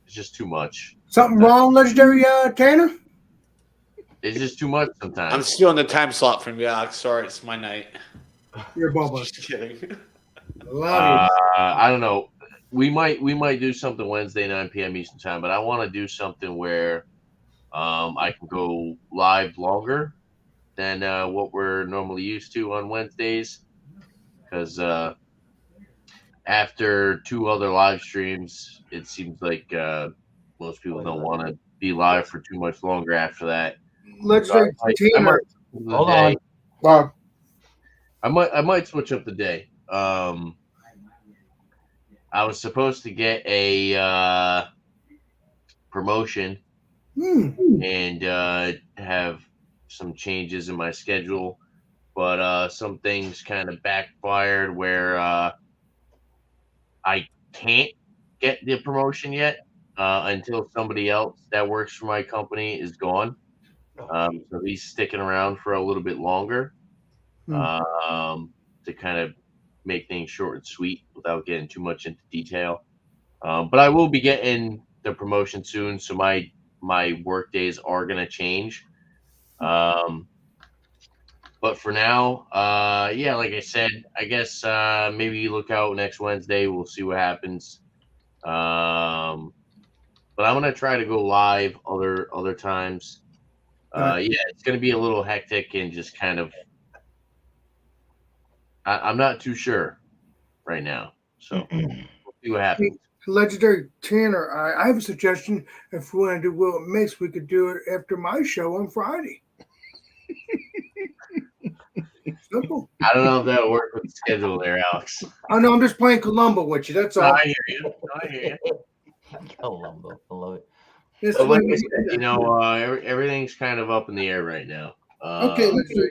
just too much. Something wrong, legendary Tanner? It's just too much sometimes. I'm stealing the time slot from you, Alex. Sorry, it's my night. You're Bubba. Just kidding. Love I don't know. We might do something Wednesday 9 p.m. Eastern time, but I want to do something where I can go live longer than what we're normally used to on Wednesdays, because after 2 other live streams, it seems like most people don't want to be live for too much longer after that. you. Legendary Tanner. Hold on. Bob. I might switch up the day. I was supposed to get a promotion and have some changes in my schedule, but some things kind of backfired where I can't get the promotion yet until somebody else that works for my company is gone. So he's sticking around for a little bit longer to kind of make things short and sweet without getting too much into detail. But I will be getting the promotion soon, so my work days are going to change. But for now, yeah, like I said, I guess maybe look out next Wednesday. We'll see what happens. But I'm going to try to go live other times. Yeah, it's going to be a little hectic and just kind of I'm not too sure right now. So we'll see what happens. Legendary Tanner, I have a suggestion. If we want to do Will It Mix, we could do it after my show on Friday. Simple. I don't know if that'll work with the schedule there, Alex. Oh no, I'm just playing Columbo with you. That's all. I hear you. I hear you. Columbo. I love it. That's But the way like I we said, do that. you know, everything's kind of up in the air right now. Okay, Legendary.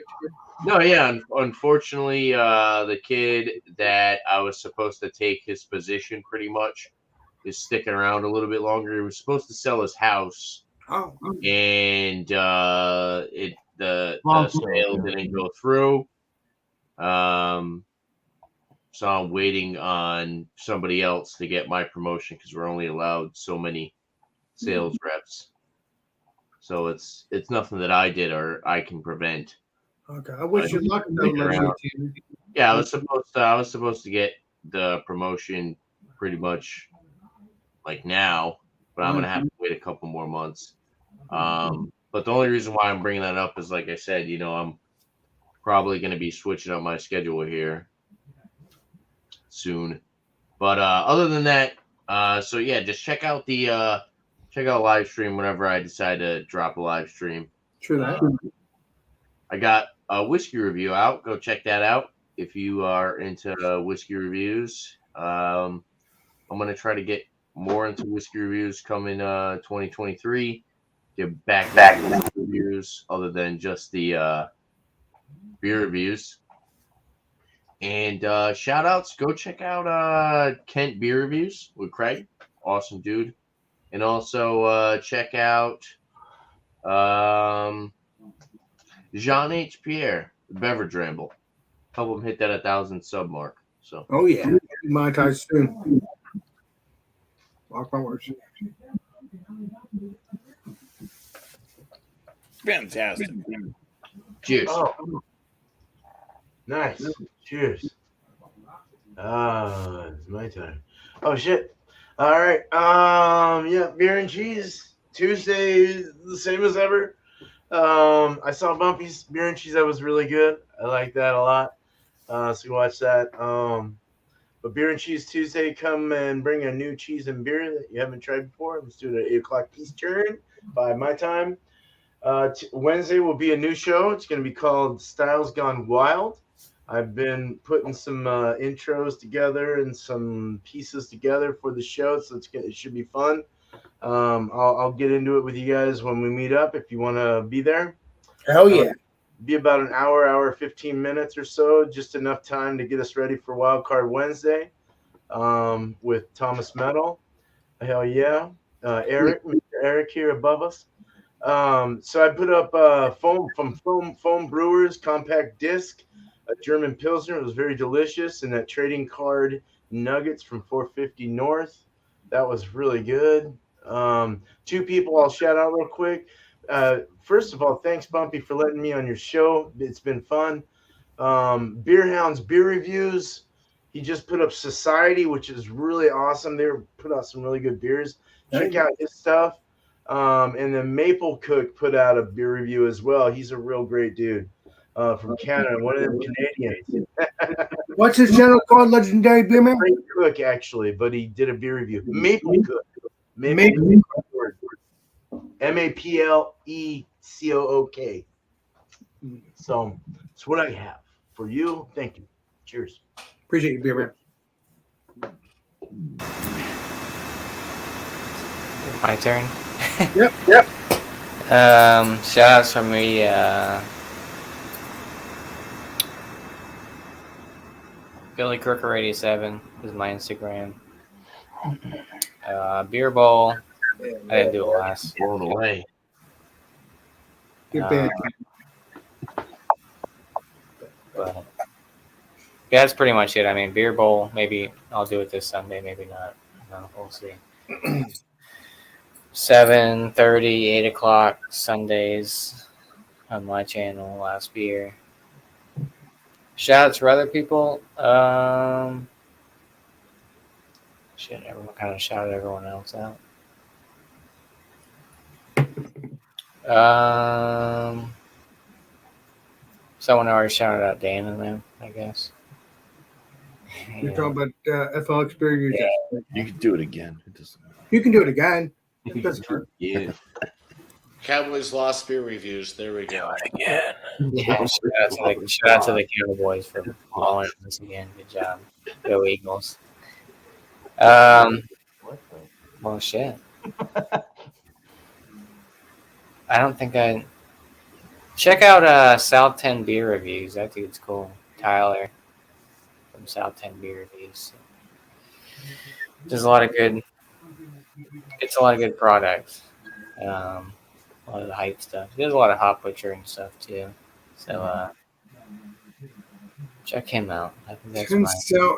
No, yeah. Unfortunately, the kid that I was supposed to take his position pretty much is sticking around a little bit longer. He was supposed to sell his house, Oh, and the Long sale story. didn't go through. So I'm waiting on somebody else to get my promotion because we're only allowed so many sales reps. So it's nothing that I did or I can prevent. Okay. I wish you luck though, Around. team. Yeah, I was supposed to get the promotion pretty much like now, but I'm gonna have to wait a couple more months. But the only reason why I'm bringing that up is, like I said, I'm probably gonna be switching up my schedule here soon. But other than that, so yeah, just check out the live stream whenever I decide to drop a live stream. True that. I got a whiskey review out. Go check that out if you are into whiskey reviews. I'm gonna try to get more into whiskey reviews coming 2023. Get back to reviews other than just the beer reviews. And shout outs, go check out Kent Beer Reviews with Craig. Awesome dude. And also check out Jean H. Pierre, the Beverage Ramble. Help him hit that 1,000 sub mark. So Oh yeah. Monetize soon. Mark my words. Fantastic. cheers. Oh, nice. Cheers. It's my time. Oh shit. All right. Yeah, beer and cheese. Tuesday, the same as ever. I saw BuMpY-isms beer and cheese. That was really good. I like that a lot. So watch that. But beer and cheese Tuesday, come and bring a new cheese and beer that you haven't tried before. Let's do it at 8 o'clock Eastern by my time. Wednesday will be a new show. It's going to be called Styles Gone Wild. I've been putting some intros together and some pieces together for the show, so it should be fun. I'll get into it with you guys when we meet up if you want to be there. Hell yeah. Be about an hour, 15 minutes or so, just enough time to get us ready for Wildcard Wednesday with Thomas Metal. Hell yeah. Eric, Mr. Eric here above us. So I put up Foam Brewers compact disc, a German Pilsner. It was very delicious. And that trading card nuggets from 450 North. That was really good. Two people I'll shout out real quick. First of all, thanks, BuMpY, for letting me on your show. It's been fun. Beer Hounds Beer Reviews. He just put up Society, which is really awesome. They put out some really good beers. Check out his stuff. And then Maple Cook put out a beer review as well. He's a real great dude from Canada, one of them Canadians. What's his channel called? Legendary Beer Man? Great cook, actually, but he did a beer review. Maple Cook. Maple Maplecook. So that's what I have for you. Thank you. Cheers. Appreciate you, Beer Man. My turn. Yep. Shout outs from me. Billy Crooker 87 is my Instagram. Beer Bowl. I didn't do it last. Blown away. Good band. But yeah, that's pretty much it. I mean, Beer Bowl, maybe I'll do it this Sunday, maybe not. No, we'll see. 7:30, 8 o'clock Sundays on my channel, Last Beer. Shout out to other people. Shit, everyone kind of shouted everyone else out. Someone already shouted out Dan and them, I guess. You're talking about FLX Beer Reviews. You can do it again. It doesn't matter. You can do it again. It doesn't hurt. Yeah. Cowboys lost beer reviews. There we go. Yeah, shout out to the Cowboys for following us again. Good job. Go Eagles. Well, shit. I don't think I... Check out South 10 Beer Reviews. That dude's cool. Tyler from South 10 Beer Reviews. There's a lot of good... It's a lot of good products. A lot of the hype stuff. There's a lot of hop butcher and stuff too. So check him out. I think that's my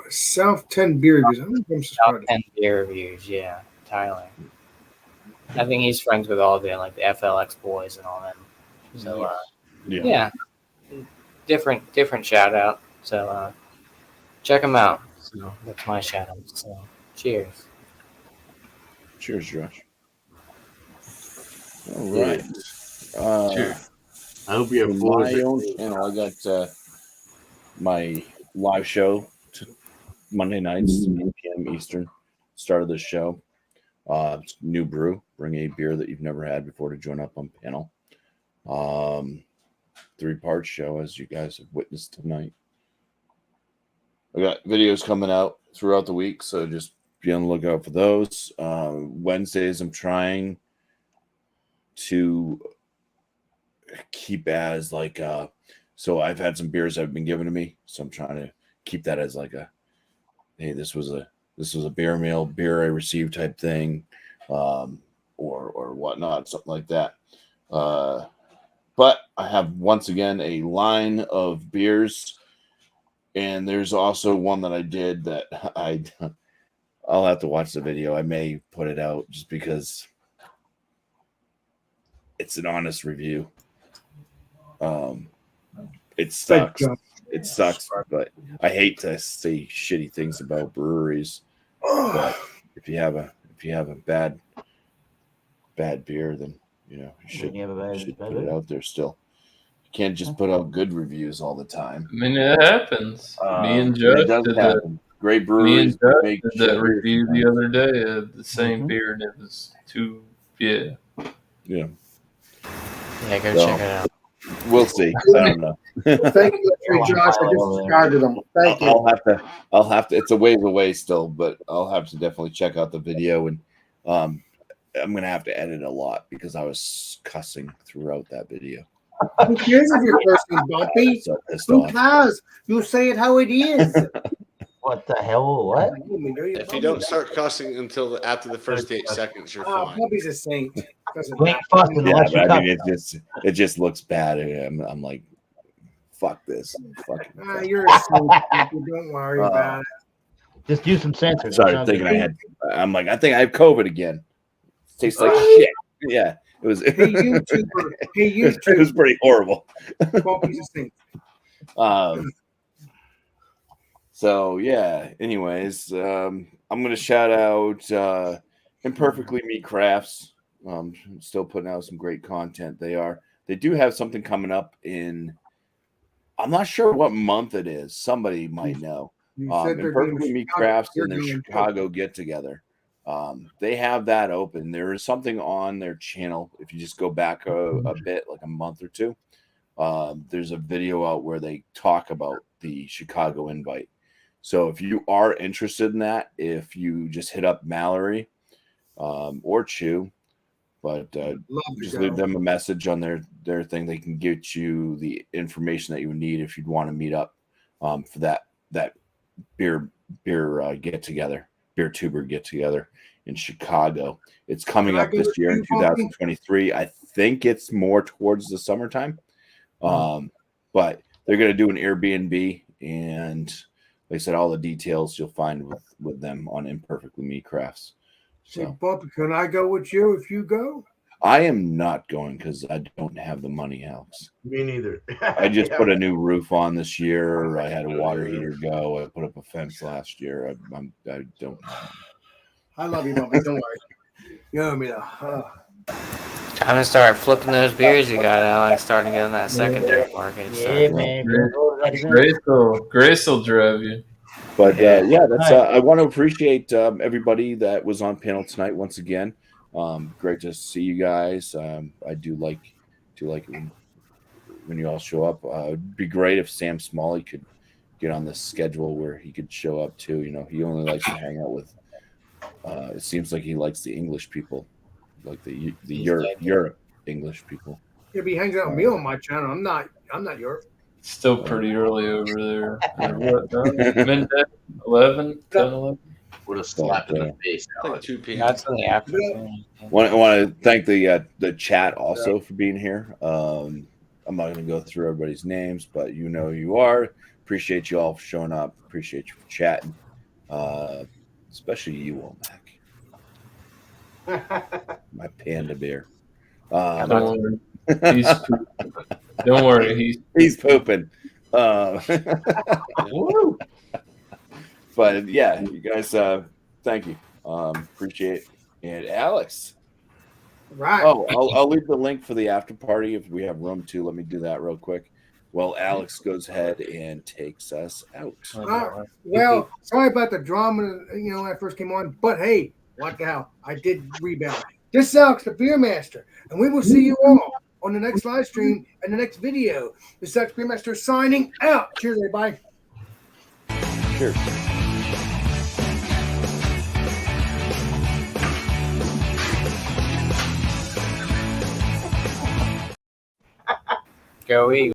South 10 Beer Reviews. I don't think I'm South 10 Beer Reviews. Yeah, Tyler. I think he's friends with all the FLX boys and all them. So yeah, different shout out. So check them out. So that's my shout out. So cheers. Cheers, Josh. All right. Cheers. I hope you For have full my own channel, I got my live show Monday nights, 8 p.m. Eastern. Start of the show. It's New Brew. Bring a beer that you've never had before to join up on panel. 3-part show, as you guys have witnessed tonight. I got videos coming out throughout the week, so just be on the lookout for those. Wednesdays, I'm trying to keep as like so I've had some beers that have been given to me, so I'm trying to keep that as like a, hey, this was a beer meal, beer I received type thing, or whatnot, something like that. But I have once again a line of beers, and there's also one that I did that I'll have to watch the video. I may put it out just because it's an honest review. It sucks. It sucks, but I hate to say shitty things about breweries. But if you have a bad beer, then you should put it out there still. You can't just put out good reviews all the time. I mean, it happens. Me and It Josh does did happen. Great breweries make that shit review beers the other day of the same beer, and it was too. Yeah. Yeah. Yeah, go So, check it out. We'll see. I don't know. Thank you, Josh. I just discarded them. Thank you. I'll have to. It's a ways away still, but I'll have to definitely check out the video, and I'm gonna have to edit a lot because I was cussing throughout that video. Who cares if you're cursing, Bumpy? So pissed Who off. cares? You say it how it is. What the hell? What? If you don't start cussing until after the first 8 seconds, you're fine. Bumpy's a saint. You ain't fussing Yeah, unless you but I cuss. mean, it just looks bad. I'm like, fuck this. You're a saint. Bumpy. Don't worry about it. Just use some sensors. Sorry, thinking I'm like, I think I have COVID again. Tastes like shit. Yeah, it was. Hey, YouTuber. Hey, YouTube. It was pretty horrible. Bumpy's a saint. So yeah. Anyways, I'm gonna shout out Imperfectly Me Crafts. Still putting out some great content. They do have something coming up in. I'm not sure what month it is. Somebody might know. Imperfectly Me Crafts in their Chicago get together. They have that open. There is something on their channel. If you just go back a bit, like a month or two, there's a video out where they talk about the Chicago invite. So if you are interested in that, if you just hit up Mallory or Chew, but just leave them a message on their thing. They can get you the information that you would need if you'd want to meet up for that beer get together, beer tuber get together in Chicago. It's coming up this year in 2023. I think it's more towards the summertime, but they're going to do an Airbnb, and like I said, all the details you'll find with them on Imperfectly Me Crafts. So, Bumpy, can I go with you if you go? I am not going because I don't have the money, Alex. Me neither. I just put a new roof on this year. I had a water heater go. I put up a fence last year. I don't. I love you, Bumpy. Don't worry. You know me though. I'm gonna start flipping those beers you got, Alex. Starting to get in that secondary market. Yeah, man. Grace will drive you. But yeah, that's. I want to appreciate everybody that was on panel tonight once again. Great to see you guys. I do like it when you all show up. It'd be great if Sam Smalley could get on the schedule where he could show up too. He only likes to hang out with. It seems like he likes the English people, like the Europe English people. He'll be hanging out with me on my channel. I'm not Europe. It's still pretty early over there. Midday, 11, 10, 11. What a slap in the face, Like Alex. 2 p.m. That's in the afternoon. I want to thank the chat also for being here. I'm not going to go through everybody's names, but you know who you are. Appreciate you all for showing up. Appreciate you for chatting. Especially you, Olmec. My panda bear. Don't worry. He's pooping. He's pooping. Woo! But yeah, you guys, thank you. Appreciate it. And Alex. Right. Oh, I'll leave the link for the after party if we have room to. Let me do that real quick. Well, Alex goes ahead and takes us out. Well, sorry about the drama, when I first came on, but hey, what the hell? I did rebound. This is Alex, the Beer Master, and we will see you all on the next live stream and the next video. This is Alex, Beer Master, signing out. Cheers, everybody. Cheers. Go Eagles.